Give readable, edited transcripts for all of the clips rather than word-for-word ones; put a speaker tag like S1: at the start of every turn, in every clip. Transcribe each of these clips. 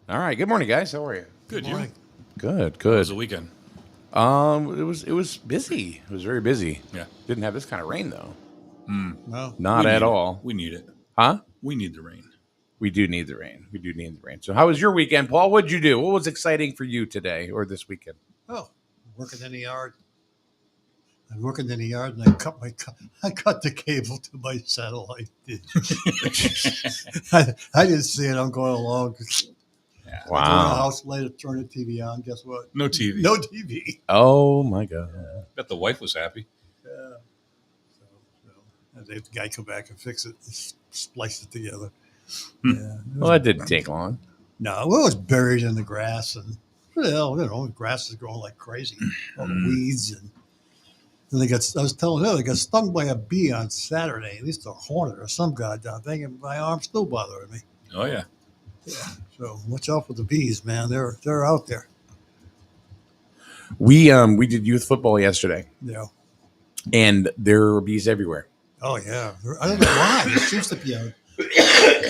S1: All right. Good morning, guys. How are you?
S2: Good, you?
S3: Morning.
S1: Good.
S2: How was
S1: Good.
S2: the weekend?
S1: It was busy. It was very busy.
S2: Yeah.
S1: Didn't have this kind of rain though.
S3: No.
S1: Not
S2: We
S1: at
S2: need it.
S1: all.
S2: We need it.
S1: Huh?
S2: We need the rain.
S1: We do need the rain. We do need the rain. So, how was your weekend, Paul? What'd you do? What was exciting for you today or this weekend?
S3: Oh, working in the yard. I'm working in the yard, and I cut the cable to my satellite dish. I didn't see it. I'm going along.
S2: Yeah.
S3: I go in the
S1: Wow.
S3: house later, turn the TV on. Guess what?
S2: No TV.
S3: No TV.
S1: Oh my God.
S2: Bet the wife was happy.
S3: Yeah. And the guy come back and fix it, splice it together.
S2: Hmm.
S3: Yeah.
S1: Well, that didn't take long.
S3: No, it was buried in the grass, and well, the grass is growing like crazy. All the weeds, and they got. I was telling her they got stung by a bee on Saturday, at least a hornet or some goddamn thing, and my arm's still bothering me.
S2: Oh yeah.
S3: So watch out for the bees, man. They're out there.
S1: We did youth football yesterday,
S3: Yeah.
S1: and there are bees everywhere.
S3: Oh yeah. I don't know why. It seems to be a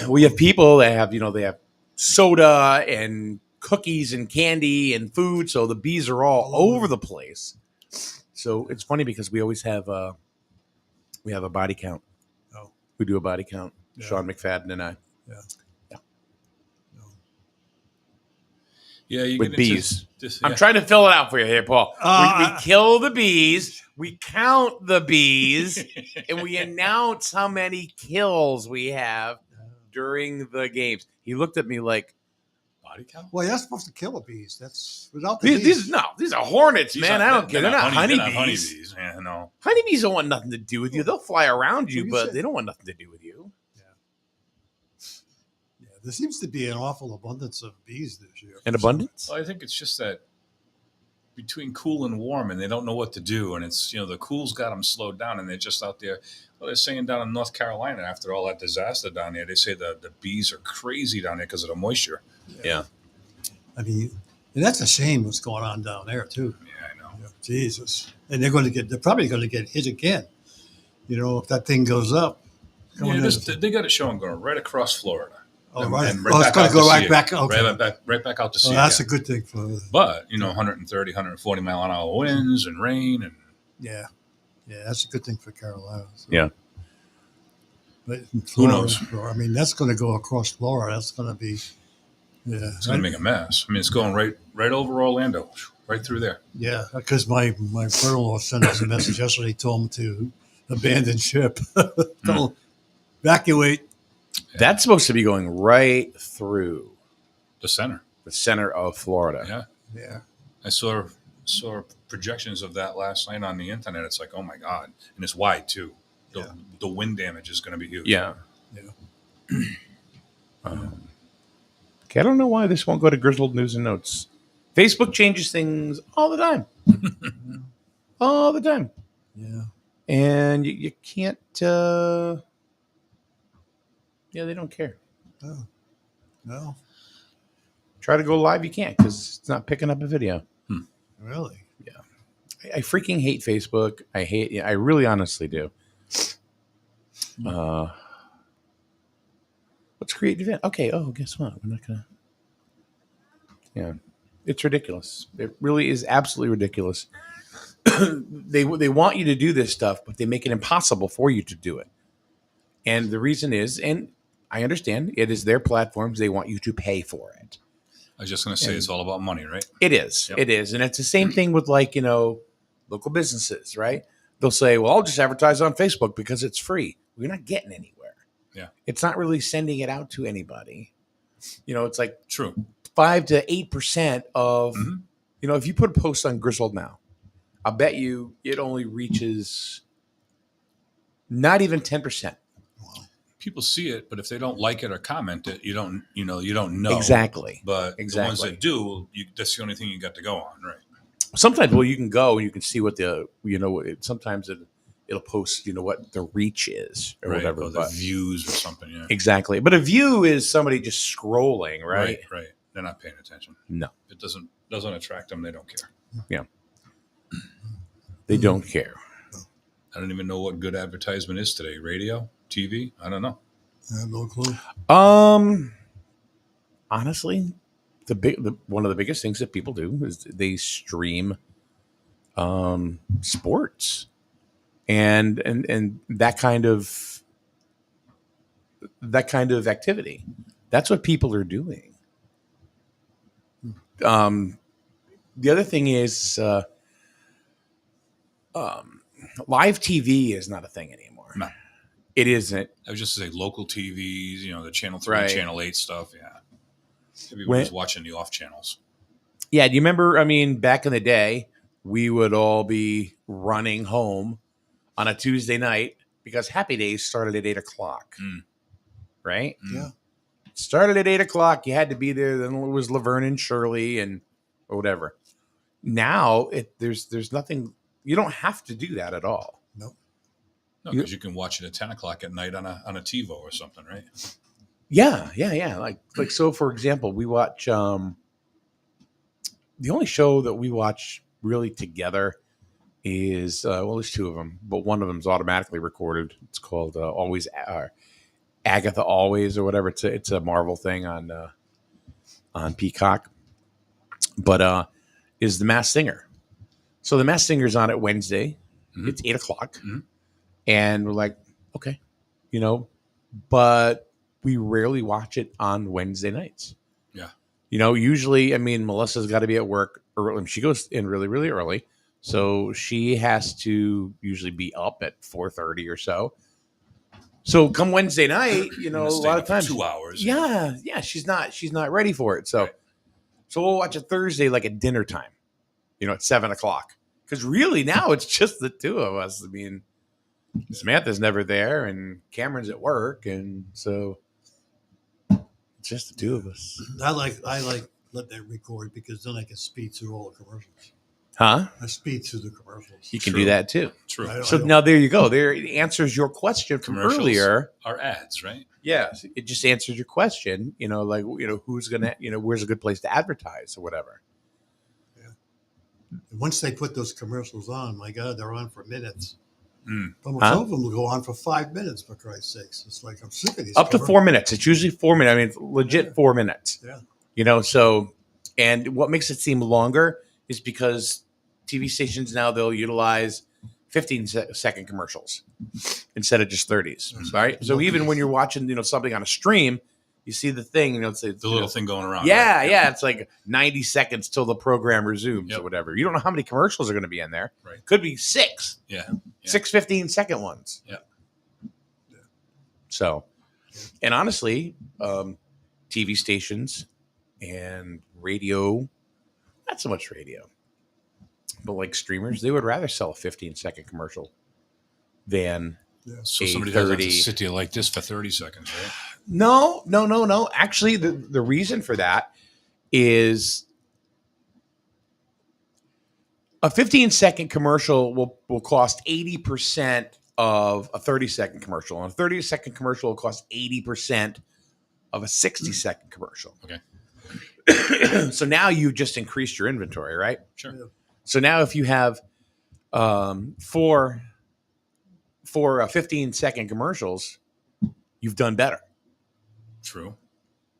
S1: We have people that have they have soda and cookies and candy and food, so the bees are all over the place. So it's funny because we always have a body count.
S3: Oh.
S1: We do a body count.
S3: Yeah.
S1: Sean McFadden and I
S2: Yeah. You
S1: with
S2: get into
S1: bees.
S2: This,
S1: I'm trying to fill it out for you here, Paul. We kill the bees, we count the bees, and we announce how many kills we have during the games. He looked at me like,
S2: body count.
S3: well, you're not supposed to kill the bees. That's without the bees.
S1: these are hornets,
S2: These
S1: man.
S2: aren't-
S1: I don't care. They're not honeybees.
S2: honeybees. Yeah, no.
S1: Honeybees don't want nothing to do with you. They'll fly around you,
S3: Well, you
S1: but
S3: said-
S1: they don't want nothing to do with you.
S3: Yeah, there seems to be an awful abundance of bees this year.
S1: An abundance?
S2: Well, I think it's just that between cool and warm, and they don't know what to do, and it's the cool's got them slowed down, and they're just out there. Well, they're saying down in North Carolina after all that disaster down there, they say the bees are crazy down there because of the moisture.
S1: Yeah.
S3: I mean, and that's a shame what's going on down there too.
S2: Yeah, I know.
S3: Yeah, Jesus, and they're probably going to get hit again. If that thing goes up.
S2: Yeah, they got it showing going right across Florida.
S3: Oh,
S2: And-
S3: right.
S2: and
S3: Oh, it's
S2: back
S3: going
S2: out
S3: to go
S2: sea
S3: right
S2: again.
S3: back. Okay.
S2: Right back out to sea.
S3: Oh, that's a
S2: again.
S3: good thing for.
S2: But 130, 140 mile an hour winds and rain, and
S3: Yeah, that's a good thing for Carolina. So.
S1: Yeah.
S3: But
S2: Who knows?
S3: I mean, that's going to go across Florida. That's going to be. Yeah.
S2: it's going to make a mess. I mean, it's going right over Orlando, right through there.
S3: Yeah, because my brother-in-law sent us a message yesterday. He told him to abandon ship. Don't evacuate.
S1: That's supposed to be going right through
S2: The center.
S1: the center of Florida.
S2: Yeah,
S3: Yeah.
S2: I saw projections of that last night on the internet. It's like, oh my god, and it's wide too. The wind damage is going to be huge.
S1: Yeah.
S3: Yeah.
S1: Okay, I don't know why this won't go to Grizzled News and Notes. Facebook changes things all the time. All the time.
S3: Yeah.
S1: And you can't, they don't care.
S3: Oh. No.
S1: Try to go live, you can't because it's not picking up a video.
S3: Really?
S1: I freaking hate Facebook. I really honestly do. Let's create an event. Okay. Oh, guess what? We're not going to. Yeah. It's ridiculous. It really is absolutely ridiculous. They want you to do this stuff, but they make it impossible for you to do it. And the reason is, and I understand, it is their platforms. They want you to pay for it.
S2: I was just going to say it's all about money, right?
S1: It is.
S2: Yep.
S1: It is. And it's the same thing with local businesses, right? They'll say, well, I'll just advertise on Facebook because it's free. We're not getting anywhere.
S2: Yeah.
S1: It's not really sending it out to anybody. It's like
S2: True.
S1: 5 to 8% of, if you put a post on Grizzled now, I'll bet you it only reaches not even 10%.
S2: People see it, but if they don't like it or comment it, you don't know.
S1: Exactly.
S2: But the
S1: Exactly.
S2: ones that do, that's the only thing you got to go on, right?
S1: Sometimes, you can go and you can see what sometimes it'll post, what the reach is or
S2: Right.
S1: whatever.
S2: Or the
S1: but-
S2: views or something. Yeah.
S1: Exactly. But a view is somebody just scrolling, right?
S2: Right. They're not paying attention.
S1: No,
S2: It doesn't attract them. They don't care.
S1: they don't care.
S2: I don't even know what good advertisement is today. Radio, TV. I don't know.
S3: I have no clue.
S1: Honestly, one of the biggest things that people do is they stream sports and that kind of activity. That's what people are doing. The other thing is live TV is not a thing anymore.
S2: No.
S1: It isn't.
S2: I was just to say local TVs, the Channel 3,
S1: Right.
S2: Channel 8 stuff. Yeah. Everybody's watching the off channels.
S1: Yeah, do you remember? I mean, back in the day, we would all be running home on a Tuesday night because Happy Days started at 8:00, right?
S3: Yeah.
S1: Started at 8:00. You had to be there. Then it was Laverne and Shirley and or whatever. Now there's nothing. You don't have to do that at all.
S3: Nope.
S2: No, because you can watch it at 10:00 at night on a TiVo or something, right?
S1: Yeah. Like so. For example, we watch. The only show that we watch really together is there's two of them, but one of them is automatically recorded. It's called Always Agatha Always or whatever. It's a Marvel thing on Peacock, but is The Masked Singer. So The Masked Singer's on at Wednesday.
S2: Mhm.
S1: It's 8:00,
S2: Mhm.
S1: and we're like, okay, but we rarely watch it on Wednesday nights.
S2: Yeah.
S1: Usually, I mean, Melissa's got to be at work early. She goes in really, really early. So she has to usually be up at 4:30 or so. So come Wednesday night, a lot of times
S2: 2 hours.
S1: Yeah, she's not ready for it. So
S2: Right.
S1: so we'll watch it Thursday like at dinner time, at 7:00. Because really now it's just the two of us. I mean, Samantha's never there and Cameron's at work, and so it's just the two of us.
S3: I like let that record because then I can speed through all the commercials.
S1: Huh?
S3: I speed through the commercials.
S1: You can
S2: True.
S1: do that too.
S2: True.
S3: I
S1: So
S3: don't-
S1: now there you go. There it answers your question from
S2: Commercials.
S1: earlier.
S2: Our ads, right?
S1: Yeah, it just answers your question. Who's gonna, where's a good place to advertise or whatever.
S3: Once they put those commercials on, my God, they're on for minutes.
S2: Mm.
S3: Almost
S1: Huh?
S3: some of them will go on for 5 minutes, for Christ's sakes. It's like I'm sick of these.
S1: Up to
S3: commercials.
S1: 4 minutes. It's usually 4 minutes. I mean, it's legit
S3: Yeah.
S1: 4 minutes.
S3: Yeah.
S1: So, and what makes it seem longer is because TV stations now they'll utilize 15-second commercials instead of just 30s, right? So even when you're watching, something on a stream, you see the thing, it's
S2: The little thing going around.
S1: Yeah,
S2: right?
S1: yeah. It's like 90 seconds till the program resumes
S2: Yep.
S1: or whatever. You don't know how many commercials are going to be in there.
S2: Right.
S1: Could be 6.
S2: Yeah.
S1: 6 15-second ones.
S2: Yep.
S1: So, and honestly, TV stations and radio, not so much radio, but like streamers, they would rather sell a 15-second commercial than
S2: So
S1: a
S2: somebody doesn't have to
S1: 30.
S2: sit there like this for 30 seconds, right?
S1: No. Actually, the reason for that is a 15-second commercial will cost 80% of a 30-second commercial. And a 30-second commercial will cost 80% of a 60-second commercial.
S2: Okay.
S1: So now you've just increased your inventory, right?
S2: Sure.
S3: Yeah.
S1: So now if you have four 15-second commercials, you've done better.
S2: True.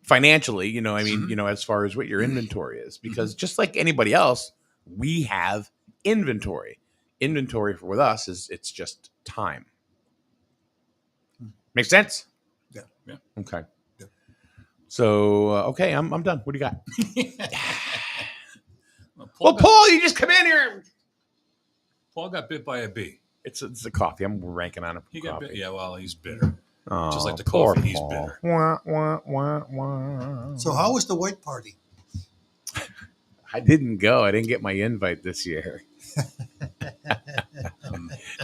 S1: Financially, as far as what your inventory is, because just like anybody else, we have inventory. Inventory with us it's just time. Make sense?
S3: Yeah.
S2: Yeah.
S1: Okay.
S3: Yeah.
S1: So okay, I'm done. What do you got?
S2: Well,
S1: Well, Paul, you just come in here.
S2: Paul got bit by a bee.
S1: It's the coffee. I'm ranking on it.
S2: He got
S1: coffee.
S2: bit. Yeah, well, he's bitter.
S1: Oh,
S2: Just like the
S1: poor
S2: coffee, he's
S1: Paul.
S2: bitter.
S1: Wah, wah, wah, wah.
S3: So how was the white party?
S1: I didn't go. I didn't get my invite this year.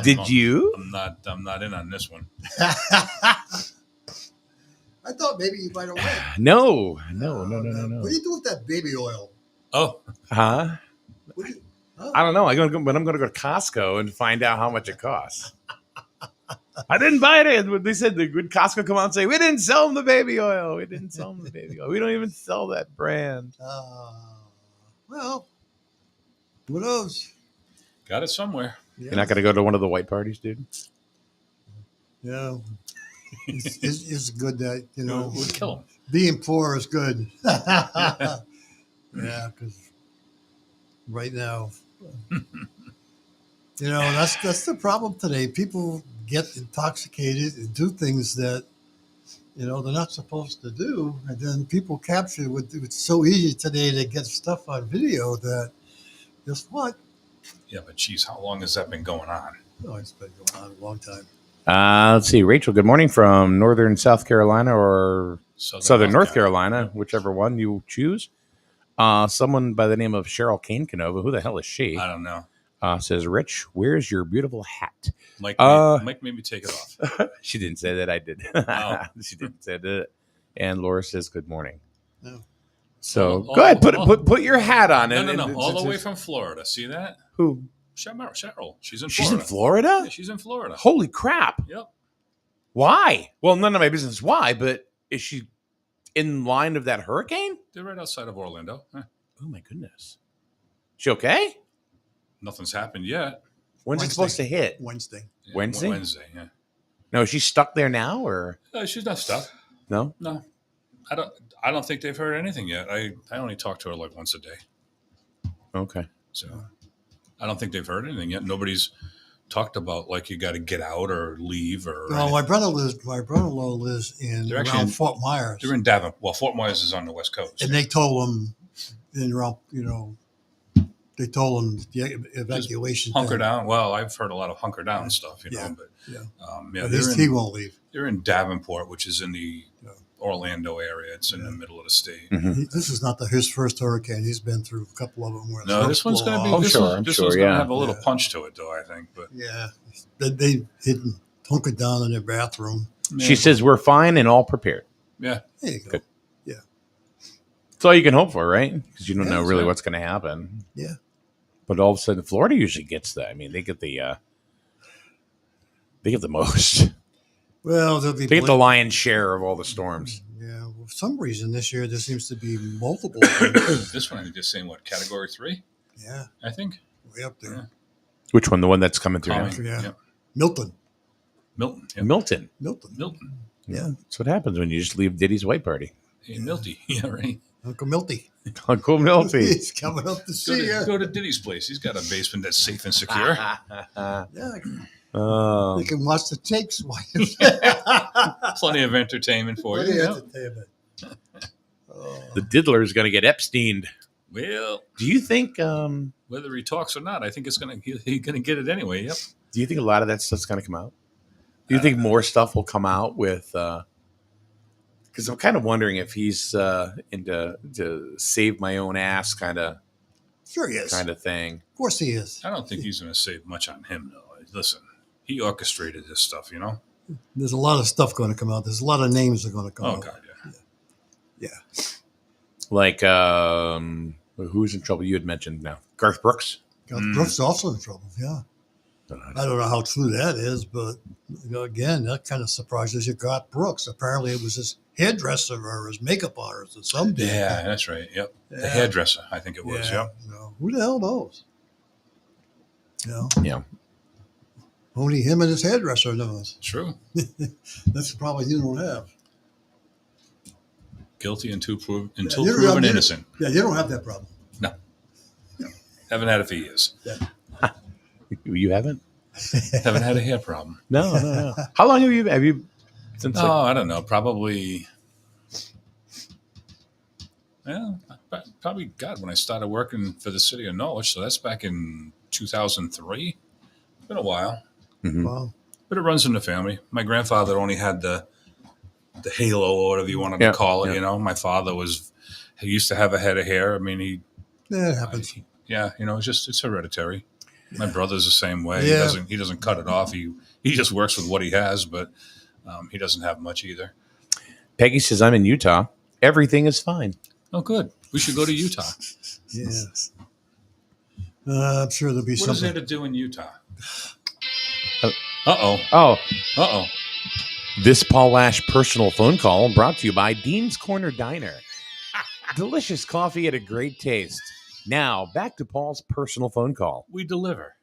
S1: Did
S2: I'm-
S1: you?
S2: I'm not in on this one.
S3: I thought maybe you might have went.
S1: No.
S3: What do you do with that baby oil?
S2: Oh,
S1: Huh?
S3: What do you, huh?
S1: I don't know. I'm going to go to Costco and find out how much it costs. I didn't buy it. They said the good Costco come out and say, we didn't sell them the baby oil. We didn't sell them the baby oil. We don't even sell that brand.
S3: Well, who knows?
S2: got it somewhere.
S3: Yeah.
S1: You're not going to go to one of the white parties, dude?
S3: Yeah. It's good that,
S2: It would kill him.
S3: being poor is good. Yeah, because right now, that's the problem today. People get intoxicated and do things that they're not supposed to do, and then people capture with it's so easy today to get stuff on video that guess what?
S2: Yeah, but geez, how long has that been going on?
S3: Oh, it's been going on a long time.
S1: Let's see. Rachel, good morning from northern South Carolina or southern North Carolina, whichever one you choose. Someone by the name of Cheryl Kane Canova, who the hell is she?
S2: I don't know.
S1: Says, Rich, where's your beautiful hat?
S2: Mike made me take it off.
S1: She didn't say that. I did.
S2: Oh.
S1: She didn't say that. And Laura says, good morning.
S3: No.
S1: So go ahead, put your hat on.
S2: No. All the way from Florida. See that?
S1: Who?
S2: Cheryl. She's in Florida.
S1: She's in Florida?
S2: Yeah, she's in Florida.
S1: Holy crap.
S2: Yep.
S1: Why? Well, none of my business why, but is she in line of that hurricane?
S2: They're right outside of Orlando.
S1: Oh, my goodness. She okay?
S2: Nothing's happened yet.
S1: When's it supposed to hit?
S3: Wednesday.
S2: Yeah,
S1: Wednesday?
S2: Wednesday, yeah.
S1: No, is she stuck there now or
S2: She's not stuck.
S1: no?
S2: No. I don't think they've heard anything yet. I only talk to her like once a day.
S1: Okay.
S2: So I don't think they've heard anything yet. Nobody's talked about like you got to get out or leave or.
S3: Well, my brother-in-law lives
S2: They're
S3: around
S2: actually in-
S3: Fort Myers,
S2: They're in Davenport. Well, Fort Myers is on the West Coast.
S3: and they told him they told him the evacuation
S2: Hunker
S3: thing.
S2: down. Well, I've heard a lot of hunker down stuff,
S3: Yeah.
S2: but
S3: Yeah.
S2: yeah,
S3: But he won't leave.
S2: they're in Davenport, which is in the
S3: Yeah.
S2: Orlando area. It's in the middle of the state.
S1: Mhm.
S3: This is not his first hurricane. He's been through a couple of them. Where
S2: No, this one's going to be.
S1: Oh,
S2: this
S1: sure,
S2: one-
S1: I'm
S2: this
S1: sure,
S2: one's going to
S1: yeah.
S2: have a little
S3: Yeah.
S2: punch to it, though. I think, but
S3: Yeah, they hidden hunkered down in their bathroom.
S1: She says we're fine and all prepared.
S2: yeah,
S3: There you go.
S1: Good. That's all you can hope for, right? Because you don't
S3: Yeah,
S1: know
S3: that's
S1: really
S2: right.
S1: what's going to happen.
S3: Yeah.
S1: But all of a sudden, Florida usually gets that. I mean, they get the most.
S3: Well, there'll be
S1: They get the lion's share of all the storms.
S3: Yeah, well, for some reason this year there seems to be multiple.
S2: this one I'm just saying what category 3,
S3: Yeah,
S2: I think.
S3: way up there.
S1: Which one? The one that's coming through now?
S2: Calming.
S3: Yeah.
S2: Yep.
S3: Milton.
S2: Milton. Yep.
S1: Milton.
S2: Milton.
S3: Yeah,
S1: That's what happens when you just leave Diddy's white party.
S2: Hey, Milty. Yeah, right.
S3: Uncle Milty.
S1: Uncle Milty.
S3: He's coming up to see you.
S2: Go to Diddy's place. He's got a basement that's safe and secure.
S3: Yeah,
S1: Oh.
S3: you can watch the tapes.
S2: Plenty of entertainment for you.
S3: Plenty
S2: Yeah.
S3: of entertainment. Oh.
S1: The diddler is going to get Epsteined.
S2: Well,
S1: Do you think?
S2: whether he talks or not, I think he's gonna get it anyway. Yep.
S1: Do you think a lot of that stuff's going to come out? Do you think more stuff will come out with? Because I'm kind of wondering if he's into to save my own ass kind of
S3: Sure he is.
S1: thing.
S3: Of course he is.
S2: I don't think he's going to save much on him, though. Listen, he orchestrated this stuff, you know?
S3: There's a lot of stuff going to come out. There's a lot of names that are going to come
S2: Oh,
S3: out.
S2: God, yeah.
S3: Yeah.
S1: Like who's in trouble? You had mentioned now Garth Brooks.
S3: Brooks is also in trouble. Yeah. I don't know how true that is, but again, that kind of surprises you. Garth Brooks. Apparently, it was his hairdresser or his makeup artist or something.
S2: Yeah, that's right. Yep. The
S3: Yeah.
S2: hairdresser, I think it was. Yep.
S3: Who the hell knows?
S1: Yeah.
S3: Only him and his hairdresser knows.
S2: True.
S3: That's the problem you don't have.
S2: Guilty until
S3: you don't
S2: proven
S3: have-
S2: innocent.
S3: Yeah, you don't have that problem.
S2: Haven't had it for years.
S1: You haven't?
S2: Haven't had a hair problem.
S1: No. How long have you since?
S2: Oh, I don't know. Probably. Well, probably God when I started working for the city of Norwich. So that's back in 2003. It's been a while,
S1: Mhm.
S3: Wow.
S2: but it runs in the family. My grandfather only had the halo or whatever you wanted
S1: Yeah,
S2: to call it.
S1: yeah.
S2: You know, my father he used to have a head of hair. I mean,
S3: Yeah, it happens.
S2: it's hereditary. My brother's the same way.
S3: Yeah.
S2: He doesn't cut it off. He just works with what he has, but he doesn't have much either.
S1: Peggy says I'm in Utah. Everything is fine.
S2: Oh, good. We should go to Utah.
S3: Yeah. I'm sure there'll be
S2: What is there
S3: something.
S2: to do in Utah?
S1: Uh,
S2: Uh-oh.
S1: Oh,
S2: Uh-oh.
S1: this Paul Lash personal phone call brought to you by Dean's Corner Diner. Delicious coffee at a great taste. Now back to Paul's personal phone call.
S2: We deliver.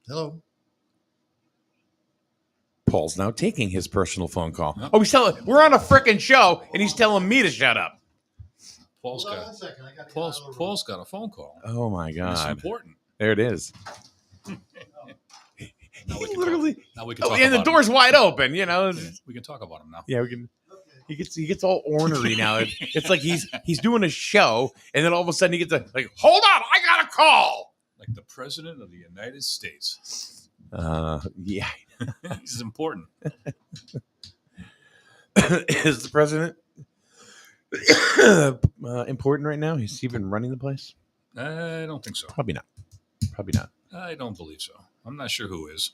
S3: Hello.
S1: Paul's now taking his personal phone call.
S2: Yep.
S1: Oh, we're on a freaking show, and he's telling me to shut up.
S2: Paul's
S3: Hold on
S2: got
S3: one second. I got to get out of the room.
S2: Paul's got a phone call.
S1: Oh my
S2: It's
S1: God!
S2: important.
S1: There it is.
S2: Now we
S1: He
S2: can
S1: literally.
S2: talk. Now we can
S1: Oh,
S2: talk
S1: and the
S2: about him.
S1: door's wide open. You know.
S2: Yeah, we can talk about him now.
S1: Yeah, we can.
S3: Okay.
S1: He gets all ornery now. It's like he's doing a show, and then all of a sudden he gets like, hold on, I got a call.
S2: Like the president of the United States.
S1: Yeah.
S2: He's important.
S1: Is the president important right now? Is he even running the place?
S2: I don't think so.
S1: Probably not. Probably not.
S2: I don't believe so. I'm not sure who is.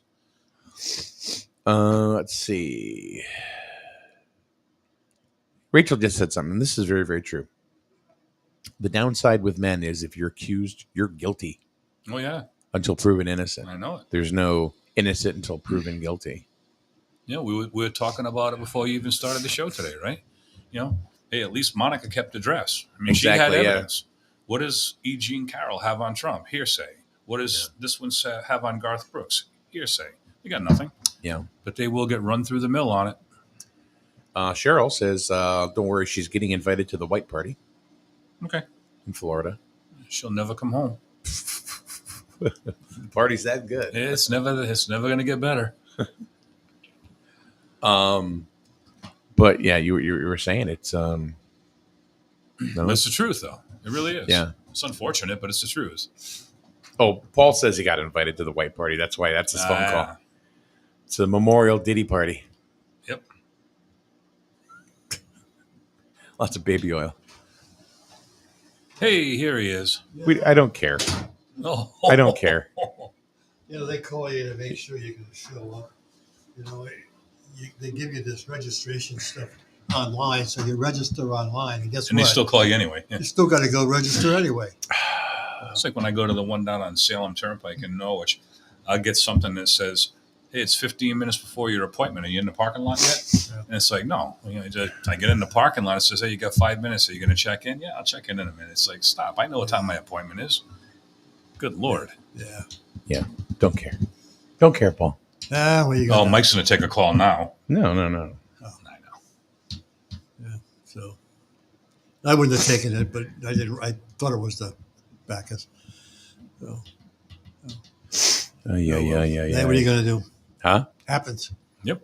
S1: Let's see. Rachel just said something. This is very, very true. The downside with men is if you're accused, you're guilty
S2: Oh yeah,
S1: until proven innocent.
S2: I know it.
S1: There's no innocent until proven guilty.
S2: Yeah, we were talking about it before you even started the show today, right? You know, hey, at least Monica kept the dress. I mean, she
S1: Exactly,
S2: had
S1: yeah.
S2: evidence. What does E. Jean Carroll have on Trump? Hearsay. What does this one have on Garth Brooks? Hearsay. They got nothing.
S1: Yeah.
S2: But they will get run through the mill on it.
S1: Cheryl says, don't worry, she's getting invited to the white party
S2: Okay.
S1: in Florida.
S2: She'll never come home.
S1: The party's that good.
S2: It's never going to get better.
S1: But yeah, you were saying it's no,
S2: That's the truth, though. It really is.
S1: Yeah.
S2: It's unfortunate, but it's the truth.
S1: Oh, Paul says he got invited to the white party. That's why that's his phone
S2: Ah.
S1: call. It's a memorial Diddy party.
S2: Yep.
S1: Lots of baby oil.
S2: Hey, here he is.
S1: I don't care.
S2: Oh.
S1: I don't care.
S3: You know, they call you to make sure you can show up. You know, they give you this registration stuff online, so you register online, and guess
S2: And they
S3: what?
S2: still call you anyway. Yeah.
S3: You still got to go register anyway.
S2: It's like when I go to the one down on Salem Turnpike in Norwich, I'll get something that says, hey, it's 15 minutes before your appointment. Are you in the parking lot yet?
S3: Yeah.
S2: And it's like, no. You know, I get in the parking lot. It says, hey, you got 5 minutes. Are you going to check in? Yeah, I'll check in a minute. It's like, stop. I know what time my appointment is. Good Lord.
S3: Yeah.
S1: Don't care. Don't care, Paul.
S3: Well, you got
S2: Oh,
S3: that.
S2: Mike's going to take a call now.
S1: No.
S2: I know.
S3: So I wouldn't have taken it, but I didn't. I thought it was the Bacchus. So,
S1: Yeah.
S3: Hey, what are you gonna do?
S1: Huh?
S3: Happens.
S2: Yep.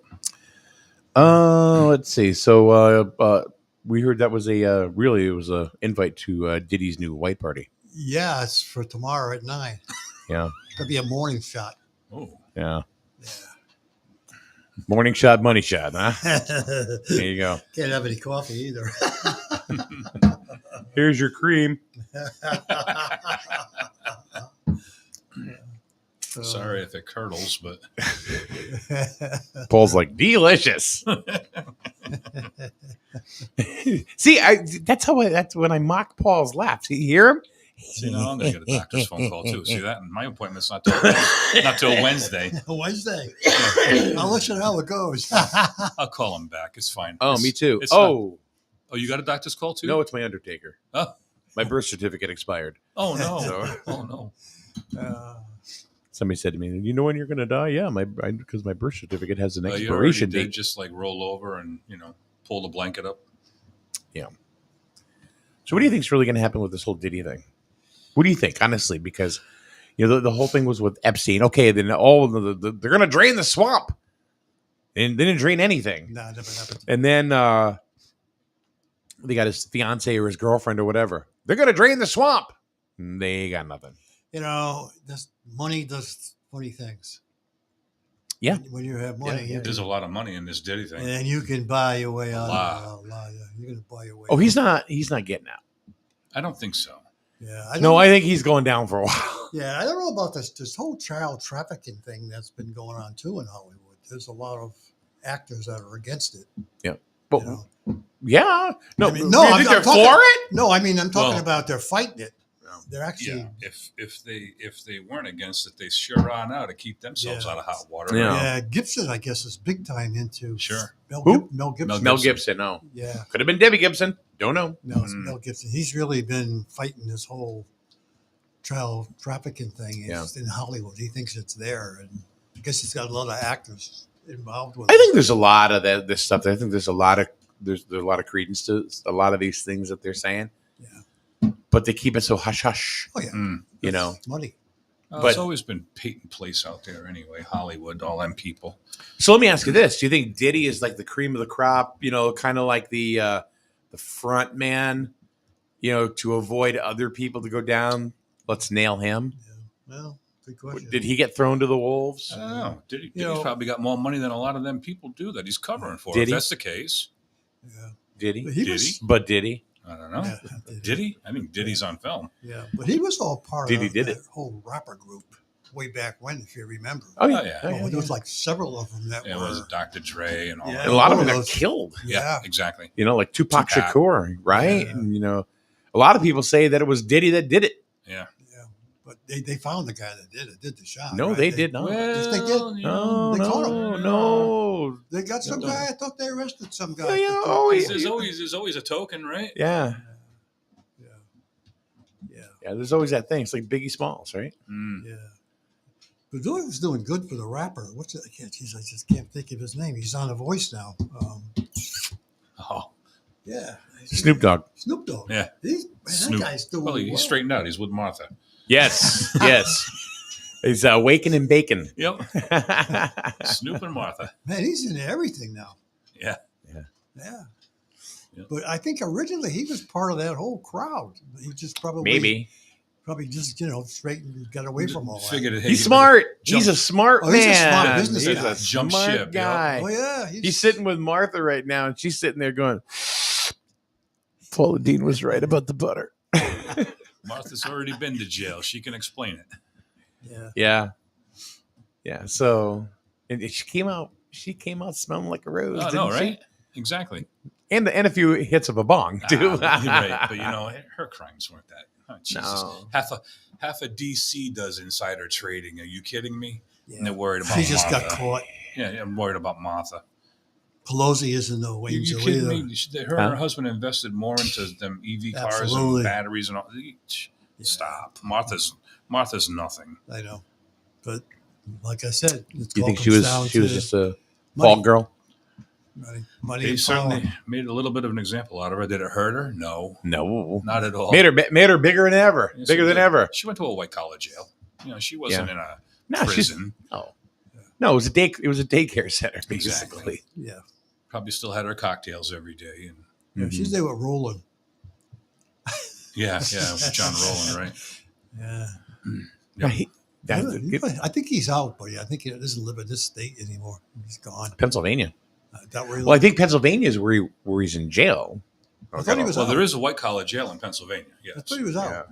S1: Let's see. So we heard that was it was a invite to Diddy's new white party.
S3: Yeah, it's for tomorrow at 9.
S1: Yeah.
S3: It'll be a morning shot.
S2: Oh,
S1: Yeah. Morning shot, money shot, huh?
S3: Can't
S1: There you go.
S3: have any coffee either.
S1: Here's your cream.
S2: sorry if it curdles, but
S1: Paul's like, delicious. See, that's when I mock Paul's laughs. You hear him?
S2: see, now I'm going to get a doctor's phone call too. See that? And my appointment's not till Wednesday.
S3: Wednesday. I'll let you know how it goes.
S2: I'll call him back. It's fine.
S1: Oh,
S2: It's-
S1: me too.
S2: it's not-
S1: Oh,
S2: oh, you got a doctor's call too?
S1: no, it's my undertaker.
S2: Oh,
S1: My birth certificate expired.
S2: oh no.
S1: So-
S2: Oh no.
S1: Somebody said to me, "You know when you're going to die?" Yeah, because my birth certificate has an
S2: You already
S1: expiration
S2: did
S1: date.
S2: just like roll over and pull the blanket up.
S1: So, what do you think is really going to happen with this whole Diddy thing? What do you think, honestly? Because the whole thing was with Epstein. Okay, then they're going to drain the swamp, and they didn't drain anything.
S3: No, never happened.
S1: And then they got his fiance or his girlfriend or whatever. They're going to drain the swamp. And they got nothing.
S3: You know, this money does funny things.
S1: Yeah.
S3: When you have money,
S1: Yeah,
S2: There's a lot of money in this Diddy thing.
S3: and you can buy your way out.
S2: Lot.
S3: You're gonna buy your way.
S1: Oh,
S3: out.
S1: he's not getting out.
S2: I don't think so.
S3: Yeah.
S1: I think he's going down for a while.
S3: Yeah, I don't know about this whole child trafficking thing that's been going on too in Hollywood. There's a lot of actors that are against it.
S1: But
S3: You know?
S1: yeah, no,
S3: I mean,
S1: you
S3: no,
S1: think
S3: I'm
S1: they're
S3: talking-
S1: for it.
S3: No, I mean I'm talking
S2: Well-
S3: about they're fighting it. They're actually
S2: Yeah, if they weren't against it, they sure are now to keep themselves
S3: Yeah.
S2: out of hot water.
S1: Yeah.
S3: yeah. Gibson, I guess, is big time into
S2: Sure.
S1: Who?
S3: Mel Gibson.
S1: Mel Gibson, no,
S3: Yeah,
S1: could have been Debbie Gibson. Don't know.
S3: no, it's
S2: Mm.
S3: Mel Gibson. He's really been fighting this whole child trafficking thing in Hollywood. He thinks it's there, and I guess he's got a lot of actors involved with
S1: I
S3: it.
S1: think there's a lot of this stuff. I think there's a lot of credence to a lot of these things that they're saying.
S3: Yeah.
S1: but they keep it so hush hush.
S3: Oh yeah,
S1: You know,
S3: money.
S2: Well,
S1: But-
S2: it's always been Peyton Place out there anyway. Hollywood, all them people.
S1: so let me ask you this: do you think Diddy is like the cream of the crop? You know, kind of like the front man. You know, to avoid other people to go down, let's nail him.
S3: Yeah. Well, good question.
S1: Did he get thrown to the wolves?
S2: I don't know. Diddy's
S3: know-
S2: probably got more money than a lot of them people do that he's covering for.
S1: Did
S2: If
S1: he?
S2: that's the case,
S3: Yeah.
S1: Did he?
S3: But he
S2: Did
S3: was,
S2: he?
S1: But did he?
S2: I don't know.
S3: Yeah,
S2: Did he? I think Diddy's on film.
S3: Yeah, but he was all part
S1: Diddy
S3: of
S1: did
S3: that
S1: it.
S3: whole rapper group way back when, if you remember.
S1: Oh yeah.
S2: Oh, yeah.
S1: Oh, yeah,
S3: There was like several of them that
S2: It
S3: were.
S2: was Dr. Dre and all
S3: Yeah.
S2: that.
S1: And a lot of
S3: all
S1: them got
S3: those-
S1: killed.
S2: Yeah,
S3: Yeah.
S2: exactly.
S1: You know, like Tupac
S2: Tupac.
S1: Shakur, right?
S3: Yeah.
S1: And you know, a lot of people say that it was Diddy that did it.
S2: Yeah.
S3: Yeah, but they found the guy that did the shot.
S1: No,
S3: right?
S1: they did not.
S3: Yes, they did.
S2: Well, you know,
S1: No,
S3: They caught
S1: no,
S3: him.
S1: no.
S3: They got some
S2: No.
S3: guy. I thought they arrested some guy.
S1: Yeah, yeah,
S3: for
S1: oh,
S3: doing-
S1: yeah.
S2: there's always a token, right?
S1: Yeah,
S3: yeah, yeah,
S1: yeah. There's always that thing. It's like Biggie Smalls, right?
S2: Mm.
S3: yeah. But Dewey was doing good for the rapper. What's it? I just can't think of his name. He's on The Voice now.
S2: Oh,
S3: Yeah,
S1: Snoop Dogg.
S3: Snoop Dogg.
S2: yeah.
S3: He's, man,
S2: Snoop.
S3: that guy's doing
S2: Well,
S3: well.
S2: he's straightened out. He's with Martha.
S1: Yes, yes. He's waking and bacon.
S2: Yep. Snoop and Martha.
S3: Man, he's into everything now.
S2: Yeah.
S3: Yeah.
S2: Yeah.
S3: But I think originally he was part of that whole crowd. He just probably
S1: Maybe
S3: just straightened, got away from all that.
S2: Figured it.
S1: he's smart. He's a
S2: jump-
S1: smart
S3: Oh,
S1: man.
S3: he's a smart business
S1: He's
S3: guy.
S1: a
S2: Jump
S1: smart
S2: ship, yeah.
S1: guy.
S3: Oh yeah,
S1: He's sitting with Martha right now, and she's sitting there going, Paula Dean was right about the butter.
S2: Martha's already been to jail. She can explain it.
S3: Yeah.
S1: Yeah. Yeah. So and she came out smelling like a rose.
S2: Oh,
S1: didn't
S2: no,
S1: she?
S2: right? Exactly.
S1: And a few hits of a bong, too.
S2: You're right. But you know, her crimes weren't that. Oh, Jesus.
S1: No.
S2: Half a DC does insider trading. Are you kidding me?
S3: Yeah.
S2: And they're worried about
S3: She just
S2: Martha.
S3: got caught.
S2: Yeah, I'm worried about Martha.
S3: Pelosi isn't no
S2: You
S3: angel
S2: kidding
S3: either.
S2: me? Her and her husband invested more into them EV cars
S3: Absolutely.
S2: and batteries and all. Stop. Martha's nothing.
S3: I know, but like I said, it's
S1: You
S3: all
S1: think she
S3: comes
S1: was
S3: down
S1: she was
S3: to
S1: just a
S3: money.
S1: fall girl?
S3: money
S2: They
S3: and
S2: certainly
S3: power.
S2: made a little bit of an example out of her. Did it hurt her? No,
S1: No.
S2: not at all.
S1: Made her bigger than ever.
S2: Yes,
S1: bigger
S2: it
S1: than
S2: did.
S1: ever.
S2: She went to a white collar jail. You know, she wasn't in a
S1: No, she's
S2: prison.
S1: no, it was a daycare center, basically.
S2: Exactly.
S3: Yeah,
S2: Probably still had her cocktails every day. And
S3: yeah. She's there with Roland.
S2: yeah, with John Rowland, right?
S3: Yeah,
S1: Yeah,
S3: I think he's out, but yeah, I think he doesn't live in this state anymore. He's gone.
S1: Pennsylvania.
S3: That really.
S1: Well, I think Pennsylvania is where he's in jail.
S3: I thought he was
S2: Well,
S3: out.
S2: there is a white collar jail in Pennsylvania.
S3: I
S2: Yes,
S3: thought he was out.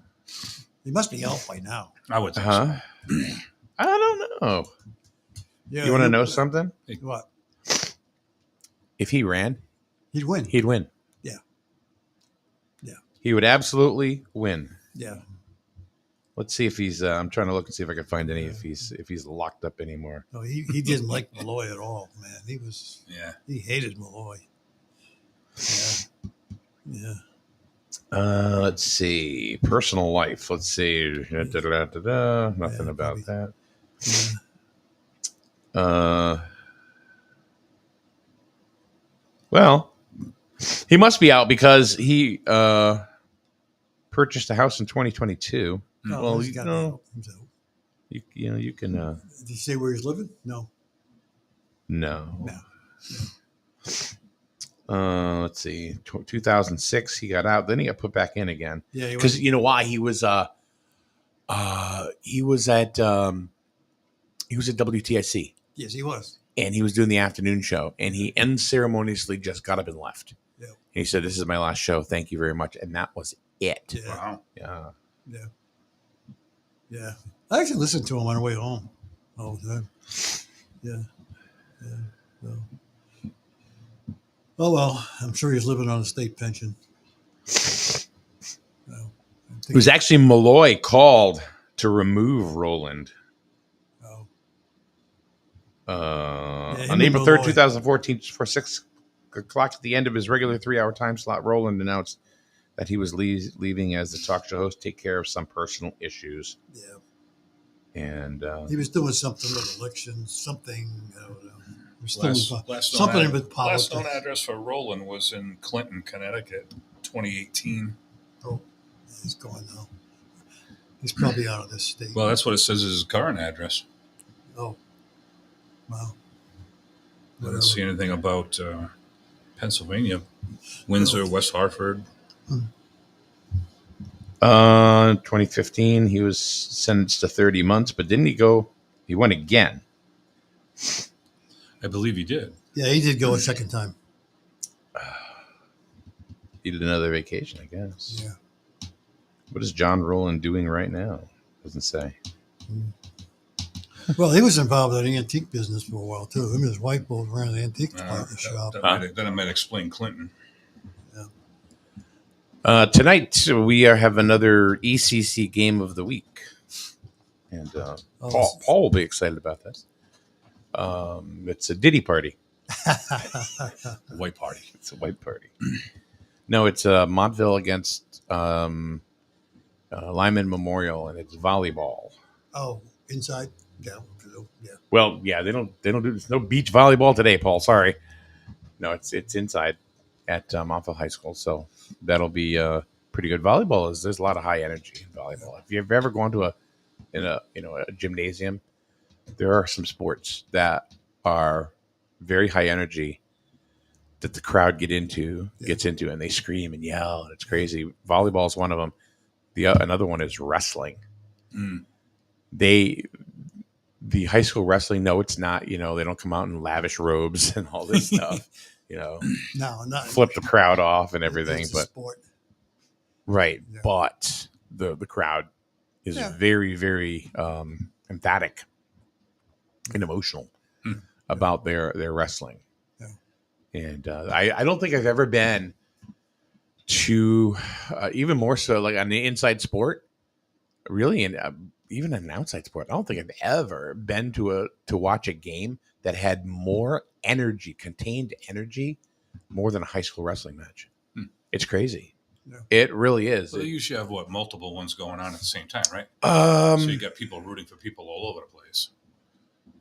S3: He must be out by now.
S2: I would think
S1: Huh? I don't know.
S3: Yeah,
S1: You want to
S3: he-
S1: know something?
S3: what?
S1: If he ran,
S3: He'd win.
S1: he'd win.
S3: Yeah. Yeah.
S1: He would absolutely win.
S3: Yeah.
S1: Let's see if he's. I'm trying to look and see if I can find any if he's locked up anymore.
S3: No, he didn't like Malloy at all, man.
S2: so. Yeah.
S3: He hated Malloy. Yeah. Yeah.
S1: Let's see. Personal life. Let's see. Nothing
S3: Yeah,
S1: about
S3: probably.
S1: that.
S3: Yeah.
S1: Well, he must be out because he purchased a house in 2022.
S3: No,
S1: Well,
S3: he's
S1: you
S3: got
S1: know,
S3: out. He's out.
S1: you can.
S3: Did he say where he's living? No.
S1: No.
S3: No.
S1: Let's see. 2006, he got out. Then he got put back in again
S3: Yeah, he
S1: because
S3: was.
S1: you know why he was at WTIC
S3: Yes, he was.
S1: and he was doing the afternoon show and he unceremoniously just got up and left.
S3: Yeah.
S1: And he said, "This is my last show. Thank you very much," and that was it.
S3: Yeah.
S2: Wow.
S1: Yeah.
S3: Yeah. Yeah. I actually listened to him on the way home all the time. Yeah. Yeah. So. Oh, well, I'm sure he's living on a state pension. Well, I
S1: It
S3: think-
S1: was actually Malloy called to remove Roland.
S3: oh,
S1: On
S3: him
S1: April
S3: and
S1: 3rd,
S3: Malloy.
S1: 2014, for 6 o'clock at the end of his regular 3-hour time slot, Roland announced that he was leaving as the talk show host to take care of some personal issues.
S3: yeah.
S1: And
S3: He was doing something with elections, something, I don't know. He was still
S2: Last
S3: something
S2: known
S3: with politics.
S2: Last known address for Roland was in Clinton, Connecticut, 2018.
S3: He's gone now. He's probably out of this state.
S2: Well, that's what it says is his current address.
S3: Oh, wow.
S2: I didn't see anything about Pennsylvania, Windsor, West Hartford.
S1: 2015, he was sentenced to 30 months, but didn't he go? He went again.
S2: I believe he did.
S3: Yeah, he did go a second time.
S1: He did another vacation, I guess.
S3: Yeah.
S1: What is John Rowland doing right now? Doesn't say.
S3: Well, he was involved in the antique business for a while too. Him and his wife both ran an antique department shop.
S2: That might explain Clinton.
S1: Tonight we have another ECC game of the week, and Paul will be excited about this. It's a Diddy party.
S2: White party.
S1: It's a white party. No, it's Montville against Lyman Memorial, and it's volleyball.
S3: Oh, inside. Yeah.
S1: Well, yeah, they don't do. There's no beach volleyball today, Paul. Sorry. No, it's inside at Montville High School, so that'll be pretty good. Volleyball there's a lot of high energy in volleyball. If you've ever gone to a gymnasium, there are some sports that are very high energy that the crowd gets into, and they scream and yell, and it's crazy. Volleyball is one of them. Another one is wrestling.
S2: Mm.
S1: The high school wrestling, no, it's not. They don't come out in lavish robes and all this stuff.
S3: No, not
S1: Flip the crowd off and everything,
S3: it's a
S1: but
S3: sport.
S1: right.
S3: Yeah.
S1: But the crowd is very, very emphatic and emotional about their wrestling. Yeah. And I don't think I've ever been to even more so like on the inside sport, really, and even an outside sport. I don't think I've ever been to watch a game that had more energy, contained energy, more than a high school wrestling match. It's crazy. Yeah. It really is.
S2: Well, they usually have multiple ones going on at the same time, right? So you got people rooting for people all over the place.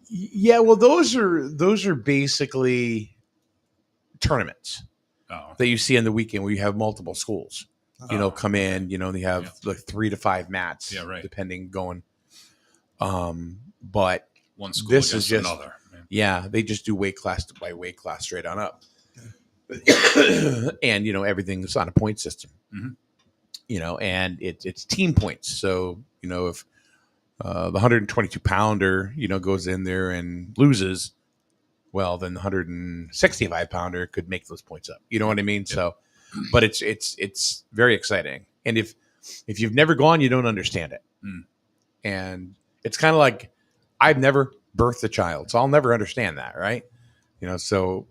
S1: Yeah, well, those are basically tournaments that you see on the weekend where you have multiple schools. Come in. They have like 3 to 5 mats, depending going. But
S2: one school
S1: this
S2: against
S1: is just
S2: another.
S1: Yeah, they just do weight class by weight class straight on up, and everything's on a point system. Mm-hmm. And it's team points. So if the 122 pounder goes in there and loses, well, then the 165 pounder could make those points up. You know what I mean? Yep. So, but it's very exciting. And if you've never gone, you don't understand it. And it's kind of like I've never birthed a child, so I'll never understand that, right? So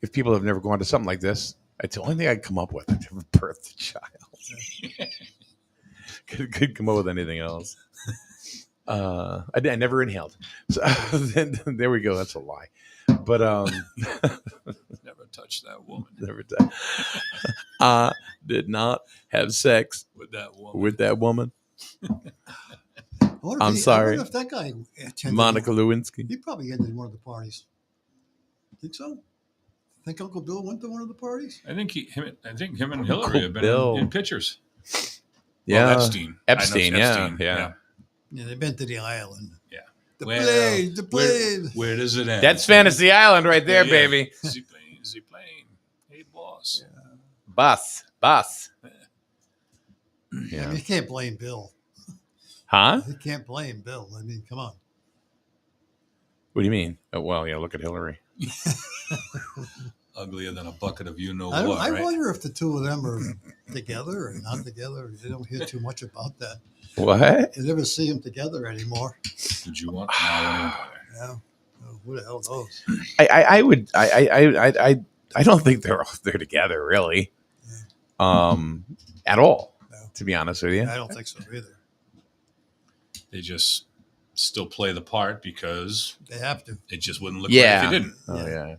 S1: if people have never gone to something like this, it's the only thing I'd come up with. I've never birthed a child. could come up with anything else. I never inhaled. So there we go. That's a lie. But
S2: never touched that woman.
S1: Never did not have sex with that woman. I'm sorry.
S3: I wonder if that guy attended
S1: Monica Lewinsky.
S3: He probably attended one of the parties. Think so? Think Uncle Bill went to one of the parties?
S2: I think him and Hillary have been in pictures.
S1: Yeah,
S2: well, Epstein.
S1: Yeah.
S3: Yeah, they've been to the island.
S2: Yeah.
S3: The plane.
S2: Where does it end?
S1: That's Fantasy Island right there, baby.
S2: The plane. Hey, boss.
S1: Yeah. Boss.
S3: Yeah. You can't blame Bill.
S1: Huh?
S3: You can't blame Bill. I mean, come on.
S1: What do you mean? Oh, well, yeah, look at Hillary.
S2: Uglier than a bucket of
S3: I wonder if the two of them are together or not together. You don't hear too much about that.
S1: What?
S3: You never see them together anymore.
S2: Did you want? Yeah.
S3: Oh, who the hell knows?
S1: I don't think they're together really, at all. No. To be honest with you,
S3: I don't think so either.
S2: They just still play the part because
S3: they have to.
S2: It just wouldn't look right if you didn't.
S1: Oh yeah.